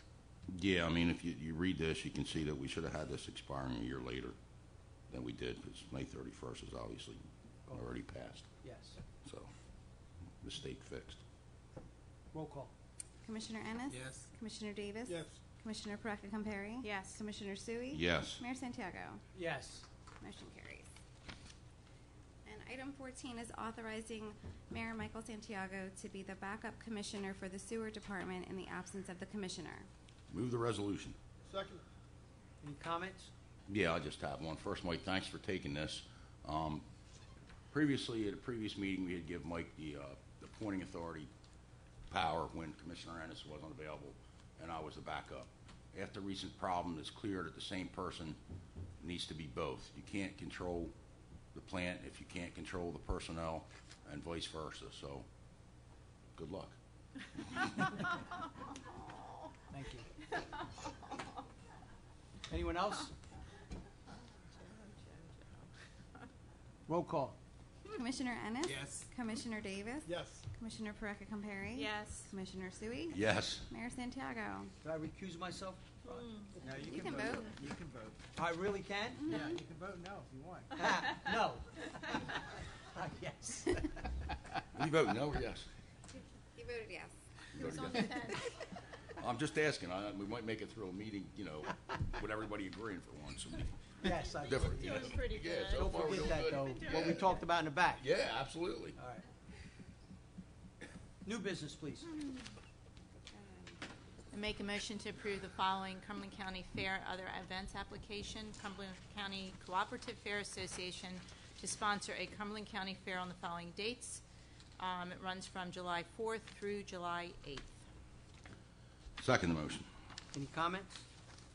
Yeah, I mean, if you read this, you can see that we should have had this expiring a year later than we did, because May 31st is obviously already passed. Yes. So, mistake fixed. Roll call. Commissioner Ennis? Yes. Commissioner Davis? Yes. Commissioner Perecca Compari? Yes. Commissioner Sui? Yes. Mayor Santiago? Yes. Motion carries. And item 14 is authorizing Mayor Michael Santiago to be the backup commissioner for the sewer department in the absence of the commissioner. Move the resolution. Second. Any comments? Yeah, I just have one. First, Mike, thanks for taking this. Previously, at a previous meeting, we had given Mike the appointing authority power when Commissioner Ennis wasn't available, and I was the backup. After recent problem, it's clear that the same person needs to be both. You can't control the plant if you can't control the personnel, and vice versa. So, good luck. Thank you. Anyone else? Roll call. Commissioner Ennis? Yes. Commissioner Davis? Yes. Commissioner Perecca Compari? Yes. Commissioner Sui? Yes. Mayor Santiago? Did I recuse myself? No, You can vote. You can vote. I really can? Yeah, you can vote no if you want. No. Yes. You vote no or yes? He voted yes. You voted yes. I'm just asking. We might make it through a meeting, with everybody agreeing for once. Yes, I Different. Doing pretty Yeah, good. so Don't far we're forget doing that, good. though, what we talked about in the back. Yeah, absolutely. All right. New business, please. I make a motion to approve the following Cumberland County Fair Other Events application. Cumberland County Cooperative Fair Association to sponsor a Cumberland County Fair on the following dates. It runs from July 4th through July 8th. Second the motion. Any comments?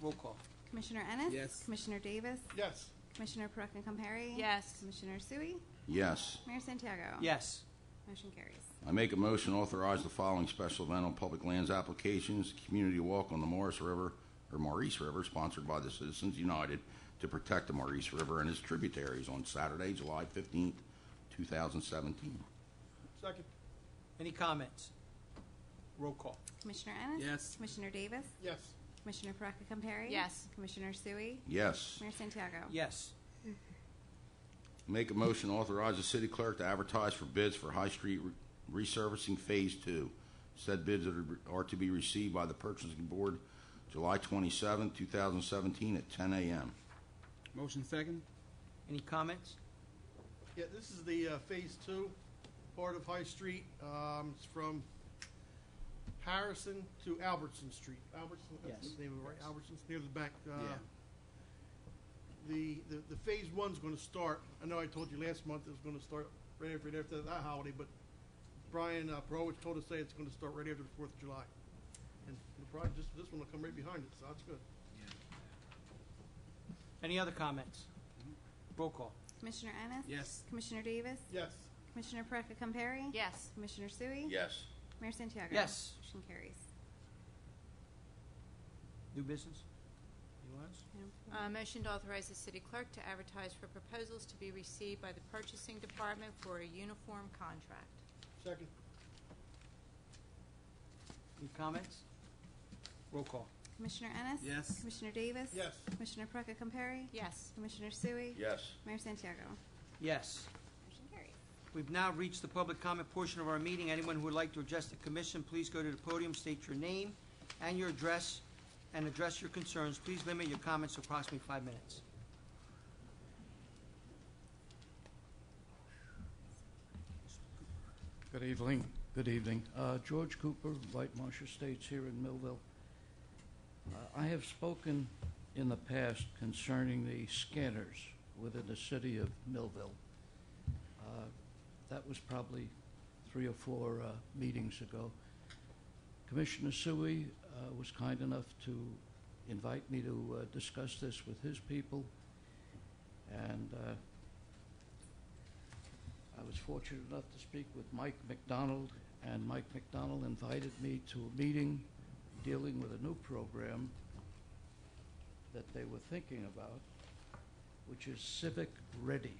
Roll call. Commissioner Ennis? Yes. Commissioner Davis? Yes. Commissioner Perecca Compari? Yes. Commissioner Sui? Yes. Mayor Santiago? Yes. Motion carries. I make a motion to authorize the following special event on public lands applications: Community Walk on the Maurice River, sponsored by the Citizens United to protect the Maurice River and its tributaries on Saturday, July 15th, 2017. Second. Any comments? Roll call. Commissioner Ennis? Yes. Commissioner Davis? Yes. Commissioner Perecca Compari? Yes. Commissioner Sui? Yes. Mayor Santiago? Yes. Make a motion to authorize the city clerk to advertise for bids for High Street resurfacing Phase 2. Said bids are to be received by the purchasing board July 27, 2017 at 10 a.m. Motion second? Any comments? Yeah, this is the Phase 2 part of High Street. It's from Harrison to Albertson Street. Albertson, that's Yes. the name of it, right? Albertson's near the back. Yeah. The Phase 1's going to start. I know I told you last month it was going to start right after that holiday, but Brian Perowich told us it's going to start right after the 4th of July. And probably this one will come right behind it, so that's good. Any other comments? Roll call. Commissioner Ennis? Yes. Commissioner Davis? Yes. Commissioner Perecca Compari? Yes. Commissioner Sui? Yes. Mayor Santiago? Yes. Motion carries. New business? Anyone else? Motion to authorize the city clerk to advertise for proposals to be received by the purchasing department for a uniform contract. Second. Any comments? Roll call. Commissioner Ennis? Yes. Commissioner Davis? Yes. Commissioner Perecca Compari? Yes. Commissioner Sui? Yes. Mayor Santiago? Yes. Motion carries. We've now reached the public comment portion of our meeting. Anyone who would like to address the commission, please go to the podium, state your name and your address, and address your concerns. Please limit your comments to approximately 5 minutes. Good evening. Good evening. George Cooper, White Marsh Estates here in Millville. I have spoken in the past concerning the scanners within the city of Millville. That was probably 3 or 4 meetings ago. Commissioner Sui was kind enough to invite me to discuss this with his people, and I was fortunate enough to speak with Mike McDonald, and Mike McDonald invited me to a meeting dealing with a new program that they were thinking about, which is Civic Ready.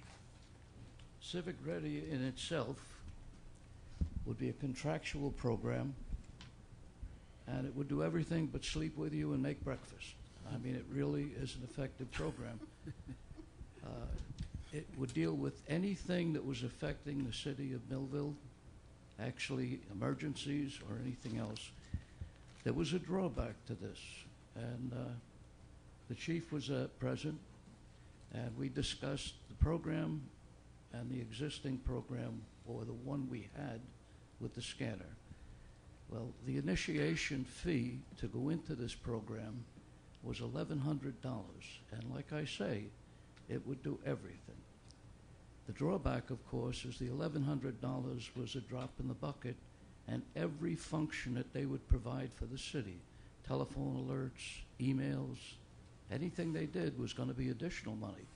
Civic Ready in itself would be a contractual program, and it would do everything but sleep with you and make breakfast. I mean, it really is an effective program. It would deal with anything that was affecting the city of Millville, actually emergencies or anything else. There was a drawback to this, and the chief was present, and we discussed the program and the existing program, or the one we had with the scanner. Well, the initiation fee to go into this program was $1,100, and like I say, it would do everything. The drawback, of course, is the $1,100 was a drop in the bucket, and every function that they would provide for the city, telephone alerts, emails, anything they did was going to be additional money.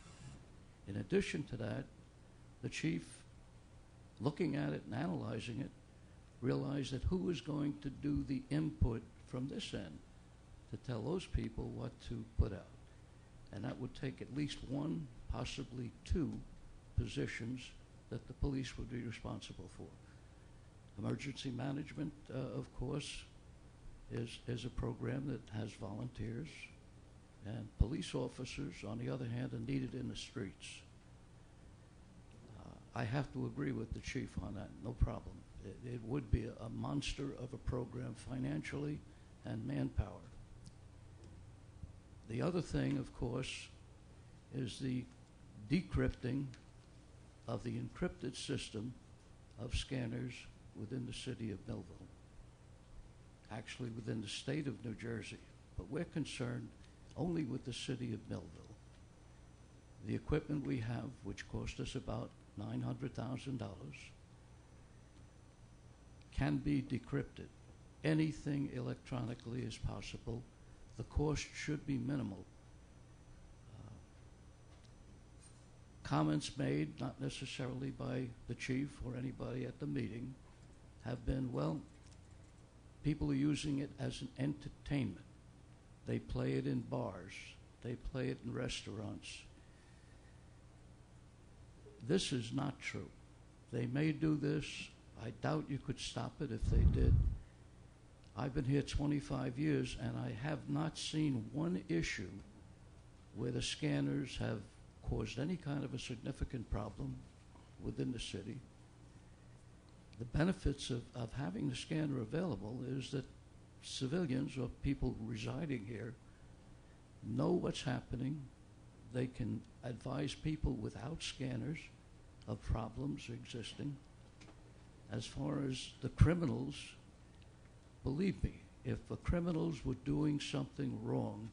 In addition to that, the chief, looking at it and analyzing it, realized that who was going to do the input from this end to tell those people what to put out. And that would take at least 1, possibly 2 positions that the police would be responsible for. Emergency management, of course, is a program that has volunteers, and police officers, on the other hand, are needed in the streets. I have to agree with the chief on that, no problem. It would be a monster of a program financially and manpower. The other thing, of course, is the decrypting of the encrypted system of scanners within the city of Millville, actually within the state of New Jersey. But we're concerned only with the city of Millville. The equipment we have, which cost us about $900,000, can be decrypted. Anything electronically is possible. The cost should be minimal. Comments made, not necessarily by the chief or anybody at the meeting, have been, well, people are using it as an entertainment. They play it in bars. They play it in restaurants. This is not true. They may do this. I doubt you could stop it if they did. I've been here 25 years, and I have not seen one issue where the scanners have caused any kind of a significant problem within the city. The benefits of having the scanner available is that civilians or people residing here know what's happening. They can advise people without scanners of problems existing. As far as the criminals, believe me, if the criminals were doing something wrong,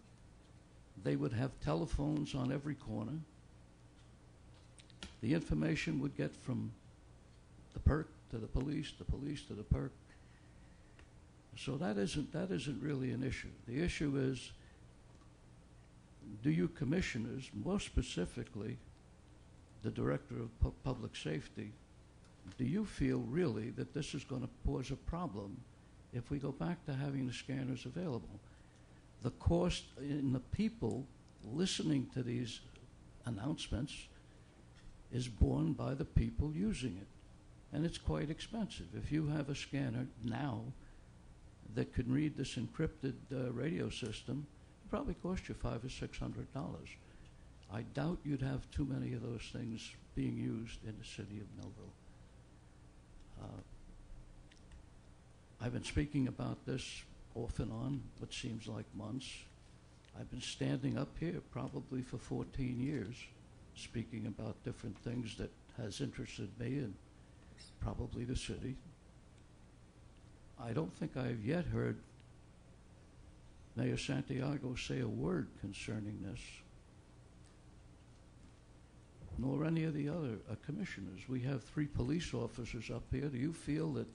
they would have telephones on every corner. The information would get from the perk to the police to the perk. So that isn't really an issue. The issue is, do you commissioners, more specifically, the Director of Public Safety, do you feel really that this is going to pose a problem if we go back to having the scanners available? The cost in the people listening to these announcements is borne by the people using it. And it's quite expensive. If you have a scanner now that can read this encrypted radio system, it probably cost you $500 or $600. I doubt you'd have too many of those things being used in the city of Millville. I've been speaking about this off and on, what seems like months. I've been standing up here probably for 14 years, speaking about different things that has interested me and probably the city. I don't think I've yet heard Mayor Santiago say a word concerning this, nor any of the other commissioners. We have 3 police officers up here. Do you feel that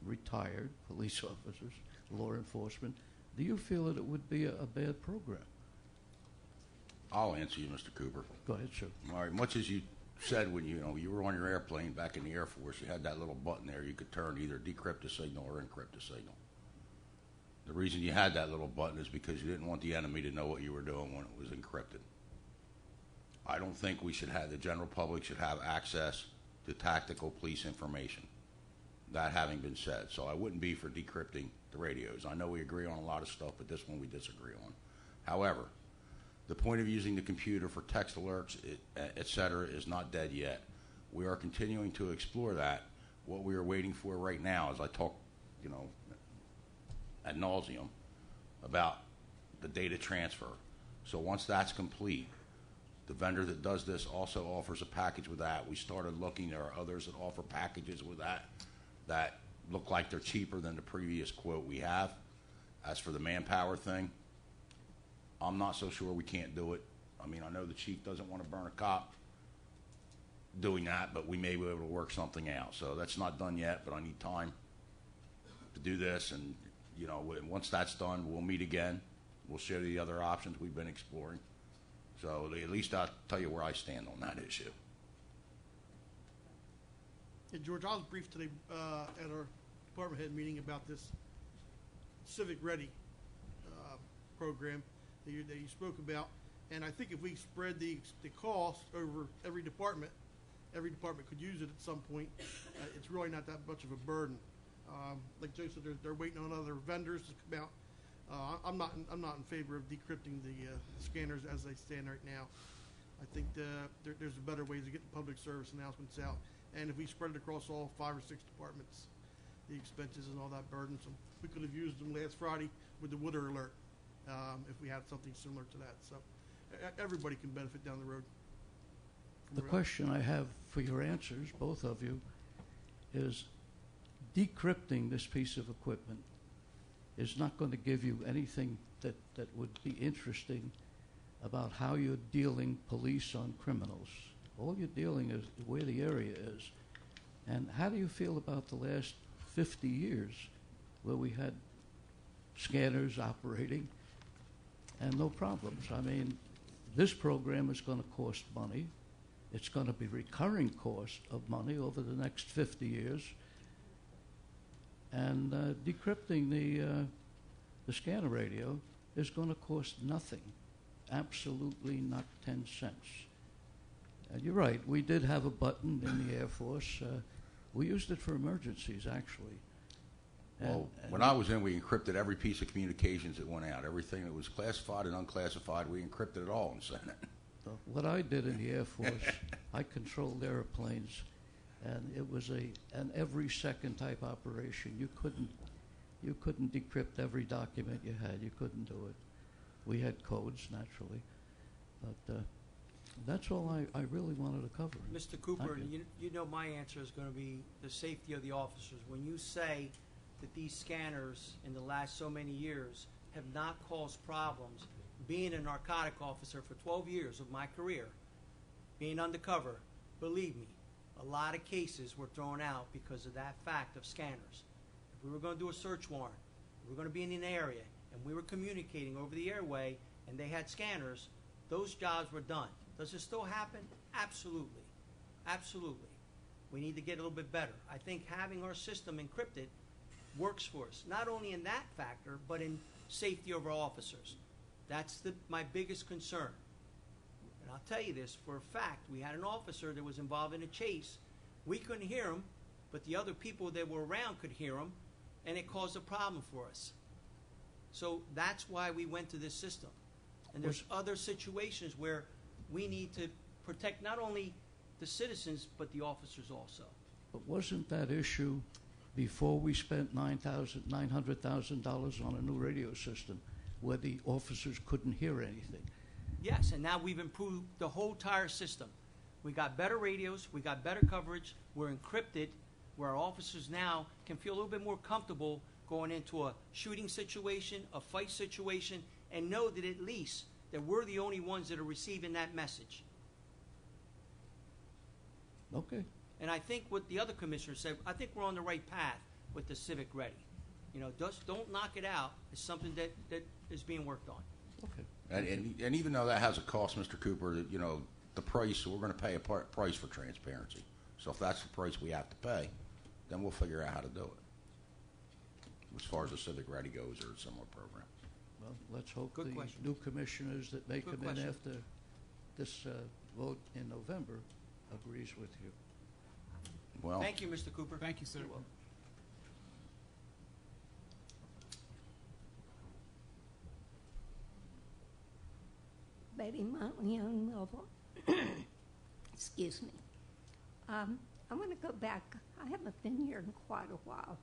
retired police officers, law enforcement, do you feel that it would be a bad program? I'll answer you, Mr. Cooper. Go ahead, sir. All right, much as you said when you were on your airplane back in the Air Force, you had that little button there you could turn, either decrypt the signal or encrypt the signal. The reason you had that little button is because you didn't want the enemy to know what you were doing when it was encrypted. I don't think we should have, the general public should have access to tactical police information. That having been said, so I wouldn't be for decrypting the radios. I know we agree on a lot of stuff, but this one we disagree on. However, the point of using the computer for text alerts, et cetera, is not dead yet. We are continuing to explore that. What we are waiting for right now, as I talk, ad nauseum about the data transfer. So once that's complete, the vendor that does this also offers a package with that. We started looking. There are others that offer packages with that look like they're cheaper than the previous quote we have. As for the manpower thing, I'm not so sure we can't do it. I mean, I know the chief doesn't want to burn a cop doing that, but we may be able to work something out. So that's not done yet, but I need time to do this. And, once that's done, we'll meet again. We'll share the other options we've been exploring. So at least I'll tell you where I stand on that issue. Hey, George, I was briefed today at our department head meeting about this Civic Ready program that you spoke about. And I think if we spread the cost over every department could use it at some point. It's really not that much of a burden. Like Joe said, they're waiting on other vendors to come out. I'm not in favor of decrypting the scanners as they stand right now. I think there's better ways of getting public service announcements out. And if we spread it across all 5 or 6 departments, the expenses and all that burdensome. We could have used them last Friday with the Wooder alert if we had something similar to that. So everybody can benefit down the road. The question I have for your answers, both of you, is decrypting this piece of equipment is not going to give you anything that would be interesting about how you're dealing police on criminals. All you're dealing is where the area is. And how do you feel about the last 50 years where we had scanners operating and no problems? I mean, this program is going to cost money. It's going to be recurring cost of money over the next 50 years. And decrypting the scanner radio is going to cost nothing, absolutely not 10 cents. And you're right, we did have a button in the Air Force. We used it for emergencies, actually. Well, when I was in, we encrypted every piece of communications that went out. Everything that was classified and unclassified, we encrypted it all and sent it. So what I did in the Air Force, I controlled airplanes, and it was an every second type operation. You couldn't decrypt every document you had. You couldn't do it. We had codes, naturally, but that's all I really wanted to cover. Mr. Cooper, you know my answer is going to be the safety of the officers. When you say that these scanners in the last so many years have not caused problems, being a narcotic officer for 12 years of my career, being undercover, believe me, a lot of cases were thrown out because of that fact of scanners. If we were going to do a search warrant, we were going to be in an area, and we were communicating over the airway, and they had scanners, those jobs were done. Does it still happen? Absolutely. Absolutely. We need to get a little bit better. I think having our system encrypted works for us, not only in that factor, but in safety of our officers. That's my biggest concern. And I'll tell you this for a fact. We had an officer that was involved in a chase. We couldn't hear him, but the other people that were around could hear him, and it caused a problem for us. So that's why we went to this system. And there's other situations where we need to protect not only the citizens, but the officers also. But wasn't that issue before we spent $900,000 on a new radio system where the officers couldn't hear anything? Yes, and now we've improved the whole entire system. We got better radios, we got better coverage, we're encrypted, where our officers now can feel a little bit more comfortable going into a shooting situation, a fight situation, and know that at least that we're the only ones that are receiving that message. Okay. And I think what the other commissioner said, I think we're on the right path with the Civic Ready. You know, just don't knock it out. It's something that is being worked on. Okay. And even though that has a cost, Mr. Cooper, you know, the price, we're going to pay a price for transparency. So if that's the price we have to pay, then we'll figure out how to do it. As far as the Civic Ready goes or a similar program. Well, let's hope Good the question. new commissioners that may Good come question. in after this vote in November agrees with you. Well, Thank you, Mr. Cooper. Thank you, sir. You're welcome. Betty Montleone, Millville. Excuse me. I want to go back. I haven't been here in quite a while,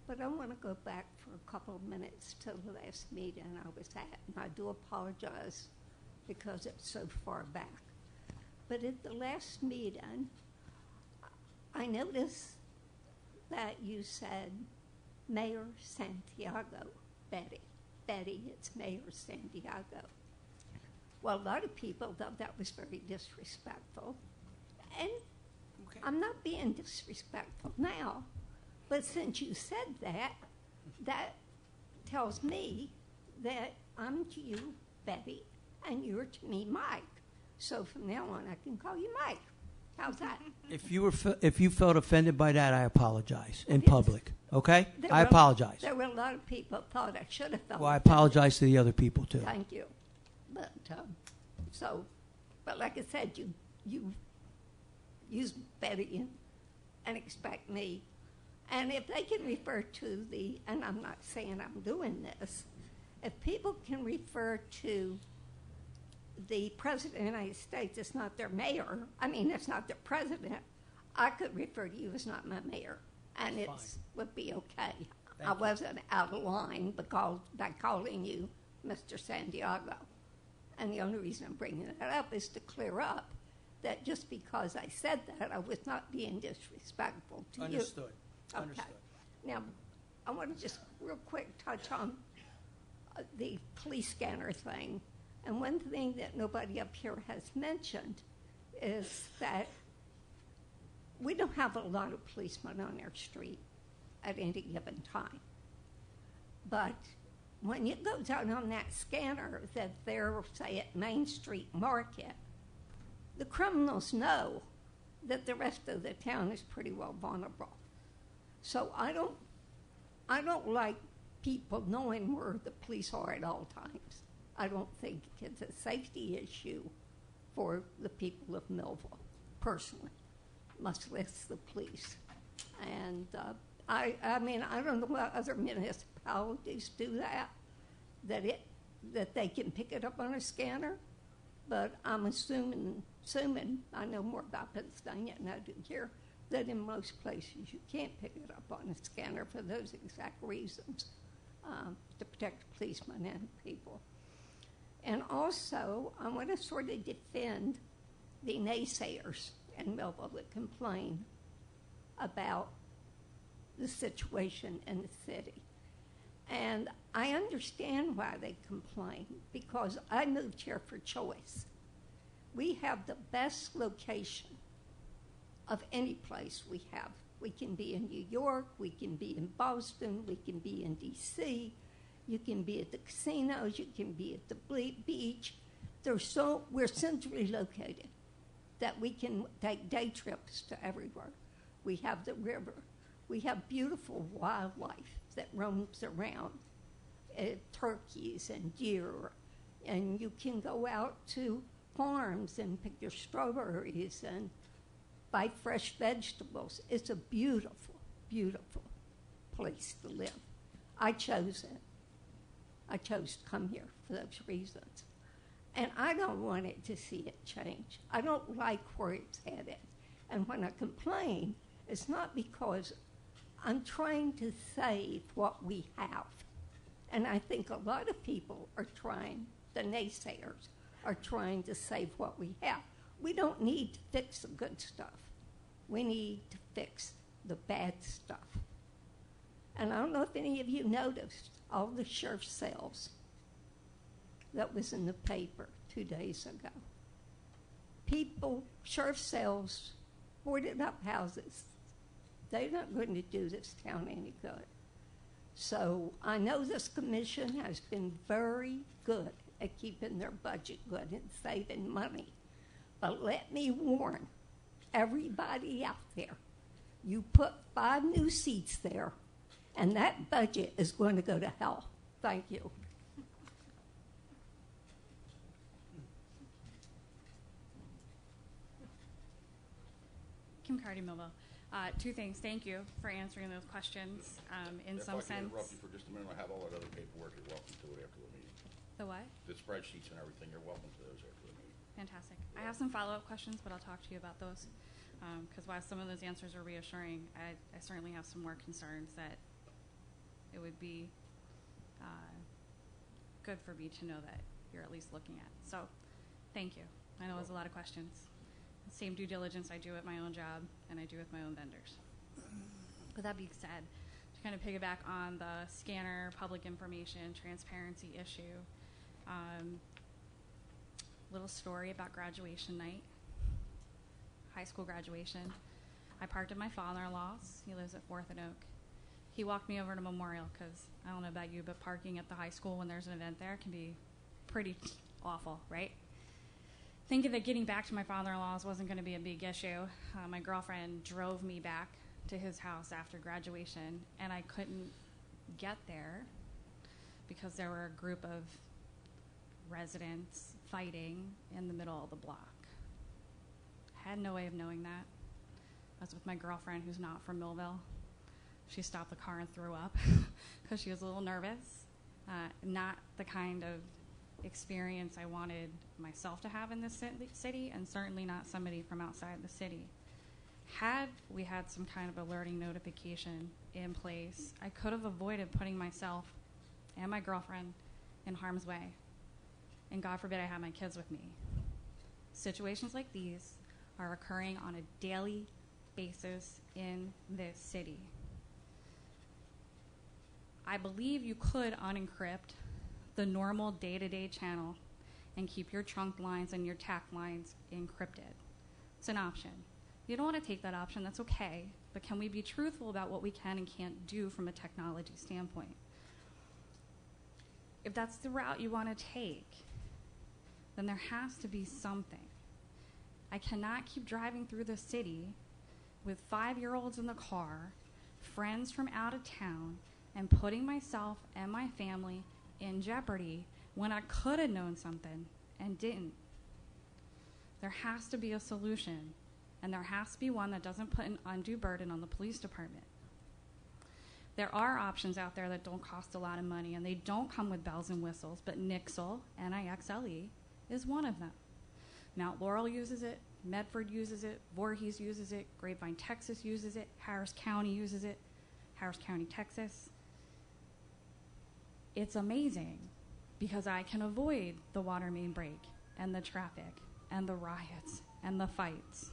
but I want to go back for a couple of minutes to the last meeting I was at, and I do apologize because it's so far back. But at the last meeting, I noticed that you said Mayor Santiago, Betty. Betty, it's Mayor Santiago. Well, a lot of people thought that was very disrespectful. And Okay. I'm not being disrespectful now, but since you said that, that tells me that I'm to you, Betty, and you're to me, Mike. So from now on, I can call you Mike. How's that? If you felt offended by that, I apologize in Yes. public. Okay? There I were- apologize. There were a lot of people thought I should have felt Well, I offended. apologize to the other people too. Thank you. But but like I said, you use Betty and expect me. And if they can refer to and I'm not saying I'm doing this, if people can refer to the President of the United States, it's not their mayor. I mean, it's not their president. I could refer to you as not my mayor, and it would be okay. I wasn't out of line by calling you Mr. Santiago. And the only reason I'm bringing that up is to clear up that just because I said that, I was not being disrespectful to Understood. you. Understood. Now, I want to just real quick touch on the police scanner thing. And one thing that nobody up here has mentioned is that we don't have a lot of policemen on our street at any given time. But when it goes out on that scanner that they're, say, at Main Street Market, the criminals know that the rest of the town is pretty well vulnerable. So I don't like people knowing where the police are at all times. I don't think it's a safety issue for the people of Millville, personally, much less the police. And I mean, I don't know what other municipalities do that they can pick it up on a scanner, but I'm assuming I know more about Pennsylvania than I do here, that in most places you can't pick it up on a scanner for those exact reasons, to protect policemen and people. And also, I want to sort of defend the naysayers in Millville that complain about the situation in the city. And I understand why they complain, because I moved here for choice. We have the best location of any place we have. We can be in New York, we can be in Boston, we can be in D.C., you can be at the casinos, you can be at the beach. We're centrally located. that we can take day trips to everywhere. We have the river. We have beautiful wildlife that roams around, turkeys and deer, and you can go out to farms and pick your strawberries and buy fresh vegetables. It's a beautiful, beautiful place to live. I chose it. I chose to come here for those reasons. And I don't want it to see it change. I don't like where it's headed. And when I complain, it's not because I'm trying to save what we have. And I think a lot of people are trying, the naysayers are trying to save what we have. We don't need to fix the good stuff. We need to fix the bad stuff. And I don't know if any of you noticed all the sheriff sales that was in the paper 2 days ago. People, sheriff sales, boarded up houses. They're not going to do this town any good. So I know this commission has been very good at keeping their budget good and saving money. But let me warn everybody out there, you put 5 new seats there, and that budget is going to go to hell. Thank you. Kim Cardy, Millville. 2 things. Thank you for answering those questions. In some If I can sense, interrupt you for just a minute, I have all that other paperwork. You're welcome to it after the meeting. the what? The spreadsheets and everything, you're welcome to those after the meeting. Fantastic. I have some follow-up questions, but I'll talk to you about those. Because while some of those answers are reassuring, I certainly have some more concerns that it would be good for me to know that you're at least looking at. So, thank you. I know there's a lot of questions. Same due diligence I do at my own job and I do with my own vendors. With that being said, to kind of piggyback on the scanner, public information, transparency issue, little story about graduation night, high school graduation. I parked at my father-in-law's. He lives at 4th and Oak. He walked me over to Memorial because I don't know about you, but parking at the high school when there's an event there can be pretty awful, right? Thinking that getting back to my father-in-law's wasn't going to be a big issue. My girlfriend drove me back to his house after graduation, and I couldn't get there because there were a group of residents fighting in the middle of the block. Had no way of knowing that. I was with my girlfriend who's not from Millville. She stopped the car and threw up because she was a little nervous. Not the kind of experience I wanted myself to have in this city, and certainly not somebody from outside the city. Had we had some kind of alerting notification in place, I could have avoided putting myself and my girlfriend in harm's way. And God forbid I had my kids with me. Situations like these are occurring on a daily basis in this city. I believe you could unencrypt the normal day-to-day channel and keep your trunk lines and your tack lines encrypted. It's an option. If you don't want to take that option, that's okay, but can we be truthful about what we can and can't do from a technology standpoint? If that's the route you want to take, then there has to be something. I cannot keep driving through the city with 5-year-olds in the car, friends from out of town, and putting myself and my family in jeopardy when I could have known something and didn't. There has to be a solution, and there has to be one that doesn't put an undue burden on the police department. There are options out there that don't cost a lot of money, and they don't come with bells and whistles, but Nixle, N-I-X-L-E, is one of them. Mount Laurel uses it, Medford uses it, Voorhees uses it, Grapevine, Texas uses it, Harris County uses it, Harris County, Texas. It's amazing because I can avoid the water main break and the traffic and the riots and the fights.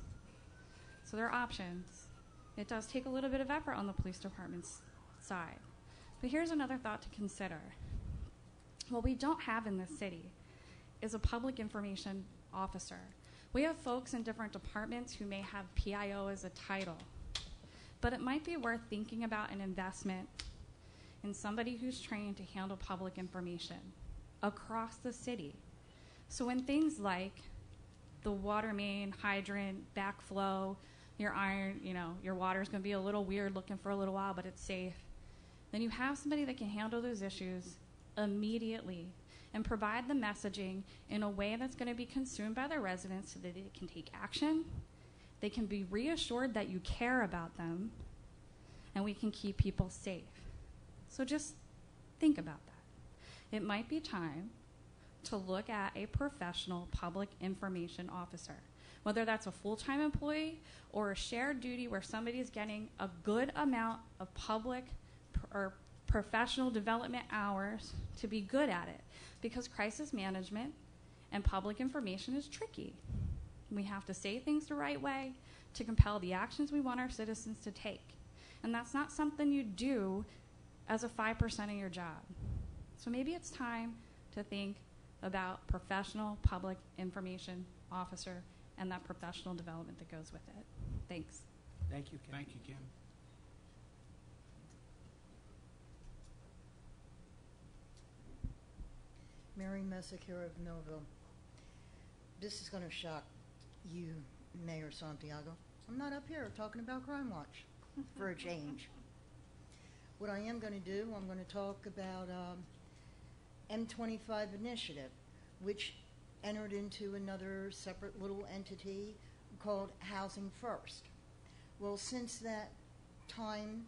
So there are options. It does take a little bit of effort on the police department's side. But here's another thought to consider. What we don't have in this city is a public information officer. We have folks in different departments who may have PIO as a title, but it might be worth thinking about an investment in somebody who's trained to handle public information across the city. So when things like the water main, hydrant, backflow, your iron, your water's going to be a little weird looking for a little while, but it's safe. Then you have somebody that can handle those issues immediately and provide the messaging in a way that's going to be consumed by the residents so that they can take action, they can be reassured that you care about them, and we can keep people safe. So just think about that. It might be time to look at a professional public information officer, whether that's a full-time employee or a shared duty where somebody is getting a good amount of public or professional development hours to be good at it, because crisis management and public information is tricky. We have to say things the right way to compel the actions we want our citizens to take. And that's not something you do as a 5% of your job. So maybe it's time to think about professional public information officer and that professional development that goes with it. Thanks. Thank you, Kim. Thank you, Kim. Mary Messick here of Millville. This is going to shock you, Mayor Santiago. I'm not up here talking about Crime Watch for a change. What I am going to do, I'm going to talk about M25 Initiative, which entered into another separate little entity called Housing First. Well, since that time,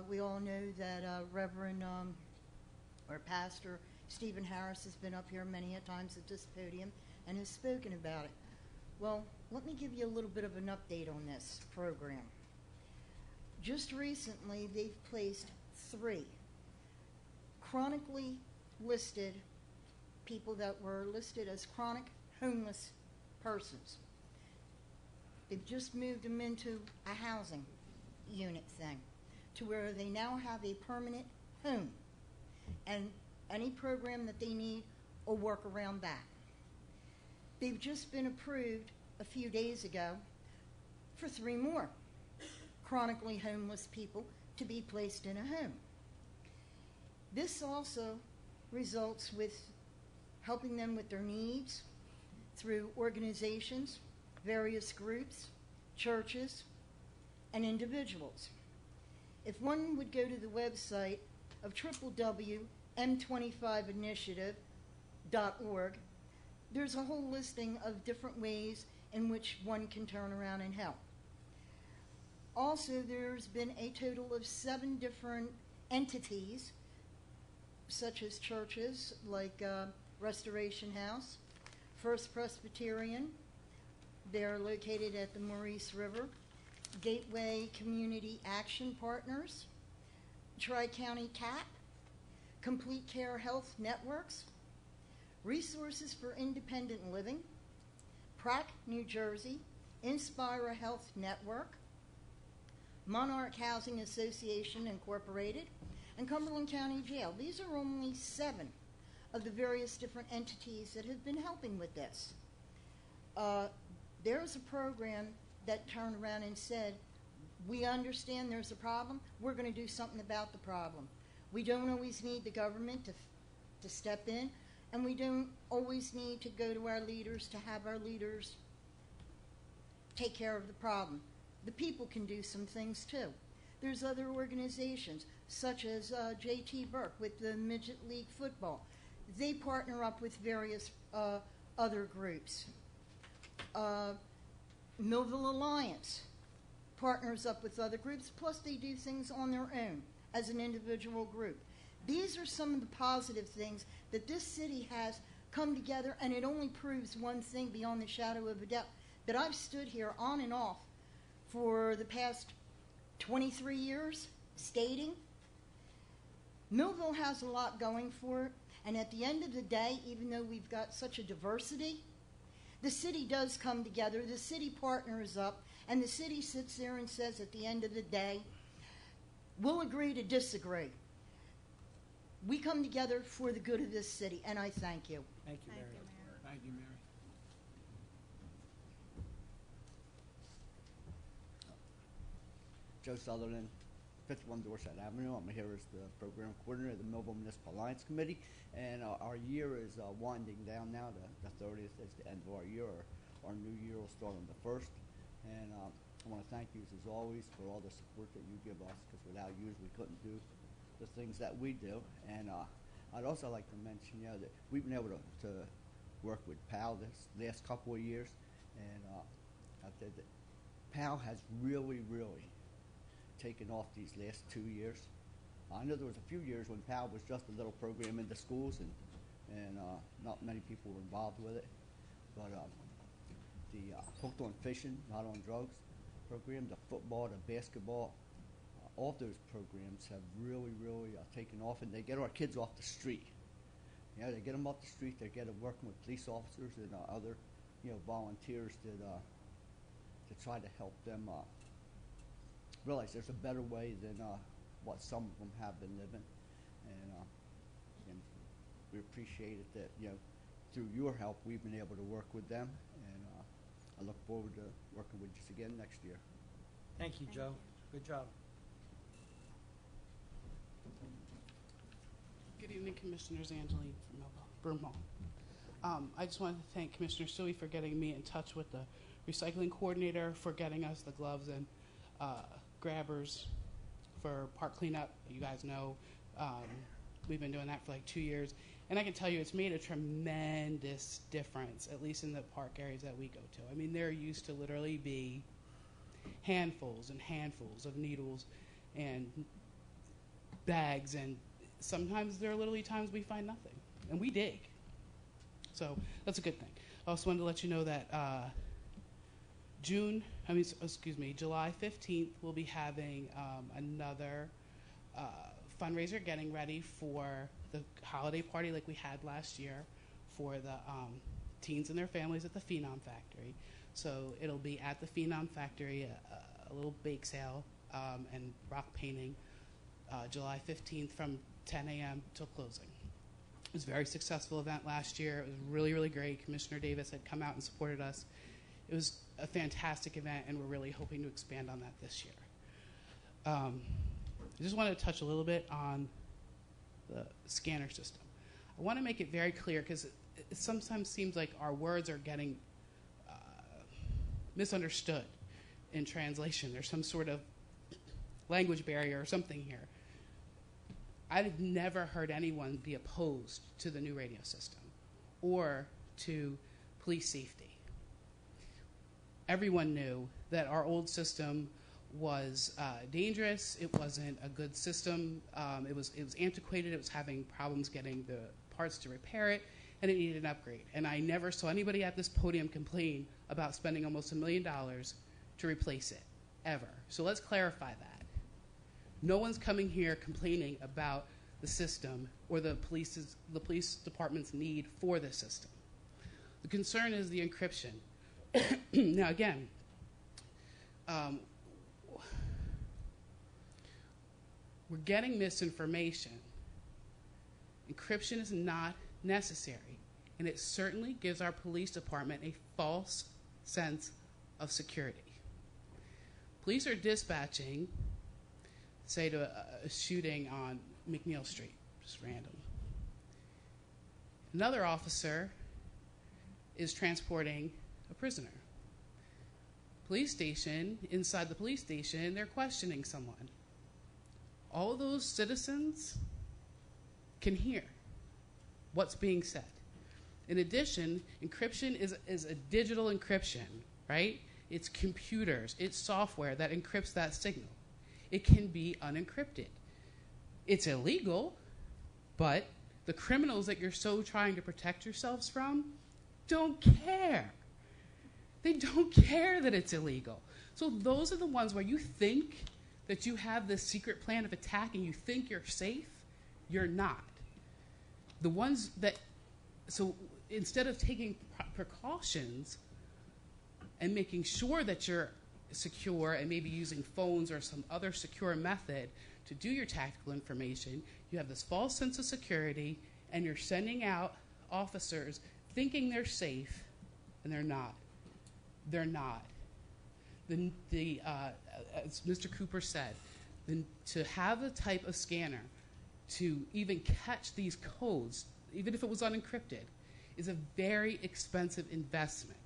we all know that Reverend or Pastor Stephen Harris has been up here many a times at this podium and has spoken about it. Well, let me give you a little bit of an update on this program. Just recently, they've placed 3 chronically listed people that were listed as chronic homeless persons. They've just moved them into a housing unit thing to where they now have a permanent home, and any program that they need will work around that. They've just been approved a few days ago for 3 more chronically homeless people to be placed in a home. This also results with helping them with their needs through organizations, various groups, churches, and individuals. If one would go to the website of www.m25initiative.org, there's a whole listing of different ways in which one can turn around and help. Also, there's been a total of 7 different entities, such as churches like Restoration House, First Presbyterian, they're located at the Maurice River, Gateway Community Action Partners, Tri-County CAP, Complete Care Health Networks, Resources for Independent Living, PRAC New Jersey, Inspira Health Network, Monarch Housing Association Incorporated, and Cumberland County Jail. These are only 7 of the various different entities that have been helping with this. There's a program that turned around and said, we understand there's a problem, we're going to do something about the problem. We don't always need the government to step in, and we don't always need to go to our leaders to have our leaders take care of the problem. The people can do some things too. There's other organizations, such as J.T. Burke with the Midget League Football. They partner up with various other groups. Millville Alliance partners up with other groups, plus they do things on their own as an individual group. These are some of the positive things that this city has come together, and it only proves one thing beyond the shadow of a doubt, that I've stood here on and off for the past 23 years stating Millville has a lot going for it, and at the end of the day, even though we've got such a diversity, the city does come together, the city partners up, and the city sits there and says at the end of the day, we'll agree to disagree. We come together for the good of this city, and I thank you. Thank you, Mary. Thank you, Mary. Joe Sutherland, 51 Dorset Avenue. I'm here as the program coordinator of the Millville Municipal Alliance Committee, and our year is winding down now. The 30th is the end of our year. Our new year will start on the 1st. And I want to thank you, as always, for all the support that you give us, because without you, we couldn't do the things that we do. And I'd also like to mention, that we've been able to work with PAL this last couple of years. And I said that PAL has really, really taken off these last 2 years. I know there was a few years when PAL was just a little program in the schools, and not many people were involved with it. But the Hooked on Fishing, Not on Drugs program, the football, the basketball, all of those programs have really, really taken off, and they get our kids off the street. They get them off the street. They get them working with police officers and other, volunteers to try to help them realize there's a better way than what some of them have been living. And we appreciate it that, through your help, we've been able to work with them. And I look forward to working with you again next year. Thank you, Joe. Good job. Good evening, Commissioners. Angeline from Millville, Broomhall. I just wanted to thank Commissioner Suey for getting me in touch with the recycling coordinator, for getting us the gloves and grabbers for park cleanup. You guys know we've been doing that for like 2 years. And I can tell you it's made a tremendous difference, at least in the park areas that we go to. I mean, there used to literally be handfuls and handfuls of needles and bags, and sometimes there are literally times we find nothing, and we dig. So that's a good thing. I also wanted to let you know that July 15th, we'll be having another fundraiser, getting ready for the holiday party like we had last year for the teens and their families at the Phenom Factory. So it'll be at the Phenom Factory, a little bake sale and rock painting, July 15th from 10 a.m. till closing. It was a very successful event last year. It was really, really great. Commissioner Davis had come out and supported us. It was a fantastic event, and we're really hoping to expand on that this year. I just wanted to touch a little bit on the scanner system. I want to make it very clear, because it sometimes seems like our words are getting misunderstood in translation. There's some sort of language barrier or something here. I've never heard anyone be opposed to the new radio system or to police safety. Everyone knew that our old system was dangerous. It wasn't a good system. It was antiquated. It was having problems getting the parts to repair it, and it needed an upgrade. And I never saw anybody at this podium complain about spending almost $1 million to replace it, ever. So let's clarify that. No one's coming here complaining about the system or the police department's need for the system. The concern is the encryption. Now, again, we're getting misinformation. Encryption is not necessary, and it certainly gives our police department a false sense of security. Police are dispatching, say, to a shooting on McNeil Street, just random. Another officer is transporting a prisoner. Police station, inside the police station, they're questioning someone. All those citizens can hear what's being said. In addition, encryption is a digital encryption, right? It's computers, it's software that encrypts that signal. It can be unencrypted. It's illegal, but the criminals that you're so trying to protect yourselves from don't care. They don't care that it's illegal. So those are the ones where you think that you have this secret plan of attack and you think you're safe. You're not. The ones that, so instead of taking precautions and making sure that you're secure and maybe using phones or some other secure method to do your tactical information, you have this false sense of security and you're sending out officers thinking they're safe, and they're not. They're not. As Mr. Cooper said, to have the type of scanner to even catch these codes, even if it was unencrypted, is a very expensive investment.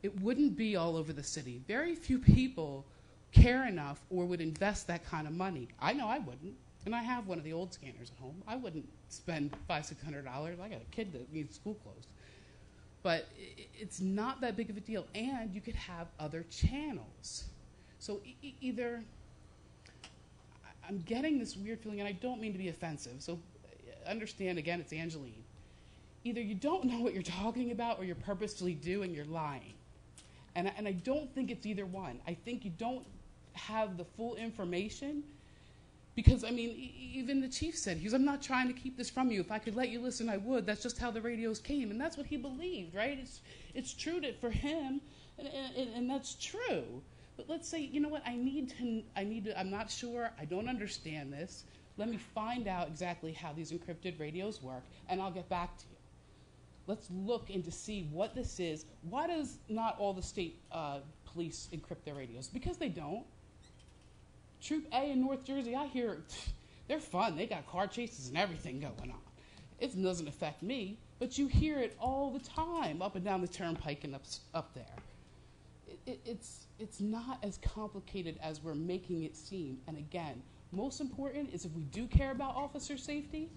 it wouldn't be all over the city. Very few people care enough or would invest that kind of money. I know I wouldn't, and I have one of the old scanners at home. I wouldn't spend $500-600. I got a kid that needs school closed. But it's not that big of a deal, and you could have other channels. So either, I'm getting this weird feeling, and I don't mean to be offensive, so understand, again, it's Angeline. Either you don't know what you're talking about or you're purposefully do and you're lying. And I don't think it's either one. I think you don't have the full information because, I mean, even the chief said, he goes, I'm not trying to keep this from you. If I could let you listen, I would. That's just how the radios came. And that's what he believed, right? It's true that for him, and that's true. But let's say, you know what, I'm not sure, I don't understand this. Let me find out exactly how these encrypted radios work, and I'll get back to you. Let's look into see what this is. Why does not all the state police encrypt their radios? Because they don't. Troop A in North Jersey, I hear, they're fun. They got car chases and everything going on. It doesn't affect me, but you hear it all the time up and down the turnpike and up there. It's not as complicated as we're making it seem. And again, most important is if we do care about officer safety,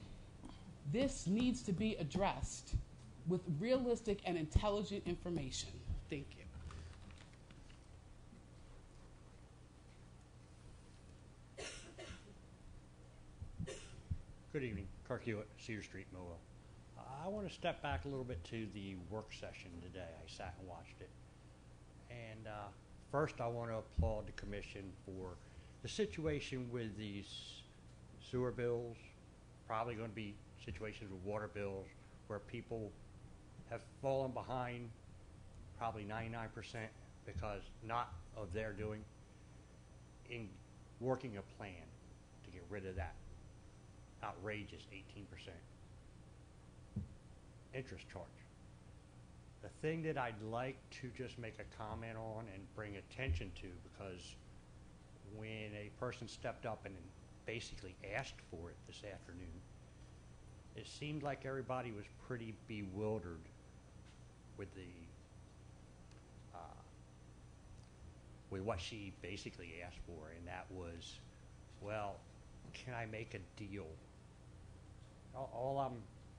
this needs to be addressed with realistic and intelligent information. Thank you. Good evening. Kirk Hewitt, Cedar Street, Millville. I want to step back a little bit to the work session today. I sat and watched it. And first I want to applaud the commission for the situation with these sewer bills, probably going to be situations with water bills where people have fallen behind probably 99% because not of their doing in working a plan to get rid of that outrageous 18% interest charge. The thing that I'd like to just make a comment on and bring attention to, because when a person stepped up and basically asked for it this afternoon, it seemed like everybody was pretty bewildered with the with what she basically asked for, and that was, well, can I make a deal? All I'm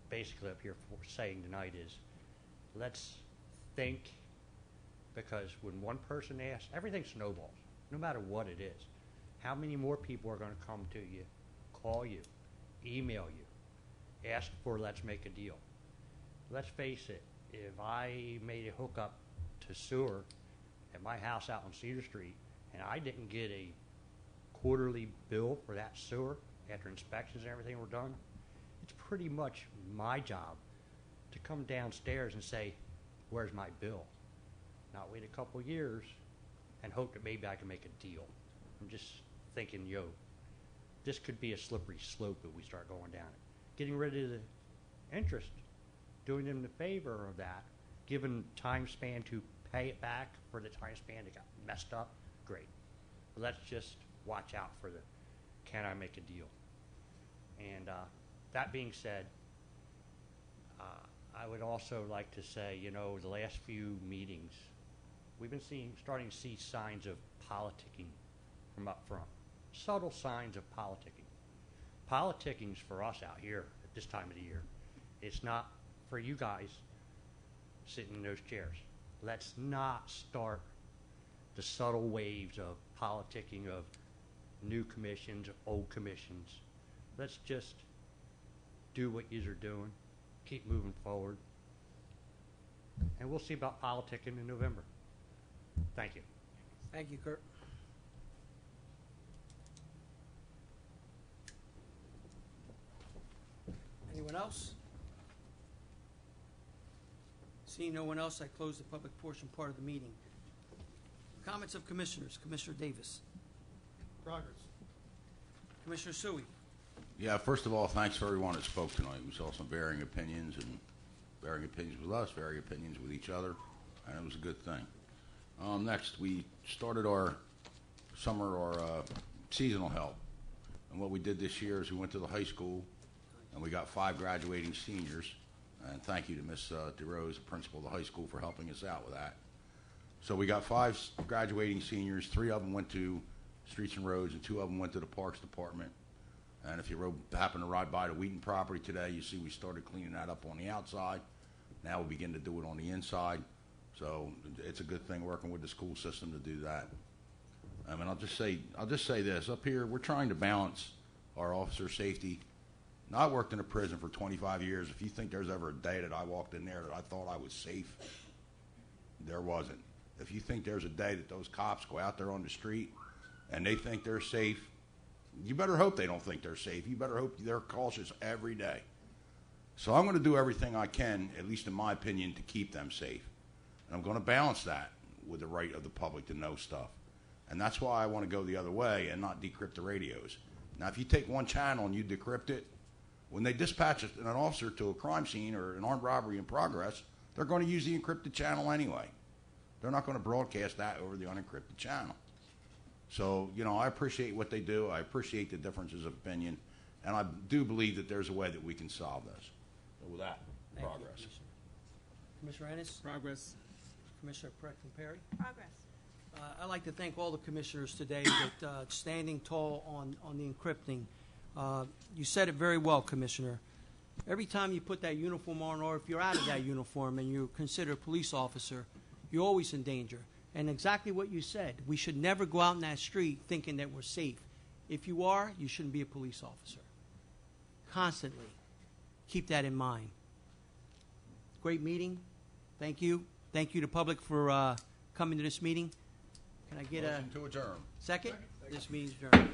basically up here for saying tonight is, let's think, because when one person asks, everything snowballs, no matter what it is. How many more people are going to come to you, call you, email you, ask for let's make a deal? Let's face it, if I made a hookup to sewer at my house out on Cedar Street and I didn't get a quarterly bill for that sewer after inspections and everything were done, it's pretty much my job to come downstairs and say, where's my bill? Not wait a couple years and hope that maybe I can make a deal. I'm just thinking, this could be a slippery slope if we start going down it. Getting rid of the interest, doing them the favor of that, given time span to pay it back for the time span that got messed up, great. But let's just watch out for the, can I make a deal? And that being said, I would also like to say, the last few meetings, we've been starting to see signs of politicking from up front. Subtle signs of politicking. Politicking's for us out here at this time of the year. It's not for you guys sitting in those chairs. Let's not start the subtle waves of politicking of new commissions, old commissions. Let's just do what yous are doing, keep moving forward, and we'll see about politicking in November. Thank you. Thank you, Kurt. Anyone else? Seeing no one else, I close the public portion part of the meeting. Comments of commissioners. Commissioner Davis. Progress. Commissioner Sui. Yeah, first of all, thanks for everyone that spoke tonight. We saw some varying opinions, and varying opinions with us, varying opinions with each other, and it was a good thing. Next, we started our seasonal help. And what we did this year is we went to the high school, and we got 5 graduating seniors. And thank you to Miss DeRose, the principal of the high school, for helping us out with that. So we got 5 graduating seniors. 3 of them went to Streets and Roads, and 2 of them went to the Parks Department. And if you happen to ride by the Wheaton property today, you see we started cleaning that up on the outside. Now we'll begin to do it on the inside. So it's a good thing working with the school system to do that. I mean, I'll just say this. Up here, we're trying to balance our officer safety. Now, I worked in a prison for 25 years. If you think there's ever a day that I walked in there that I thought I was safe, there wasn't. If you think there's a day that those cops go out there on the street and they think they're safe, you better hope they don't think they're safe. You better hope they're cautious every day. So I'm going to do everything I can, at least in my opinion, to keep them safe. And I'm going to balance that with the right of the public to know stuff. And that's why I want to go the other way and not decrypt the radios. Now, if you take one channel and you decrypt it, when they dispatch an officer to a crime scene or an armed robbery in progress, they're going to use the encrypted channel anyway. They're not going to broadcast that over the unencrypted channel. So, you know, I appreciate what they do. I appreciate the differences of opinion. And I do believe that there's a way that we can solve this. So with that, Thank you, progress. Commissioner Ennis? Progress. Commissioner Perry? Progress. I'd like to thank all the commissioners today that standing tall on the encrypting. You said it very well, Commissioner. Every time you put that uniform on, or if you're out of that uniform and you're considered a police officer, you're always in danger. And exactly what you said, we should never go out in that street thinking that we're safe. If you are, you shouldn't be a police officer. Constantly. Keep that in mind. Great meeting. Thank you. Thank you to the public for coming to this meeting. Can I get Motion to adjourn. second? This meeting's adjourned.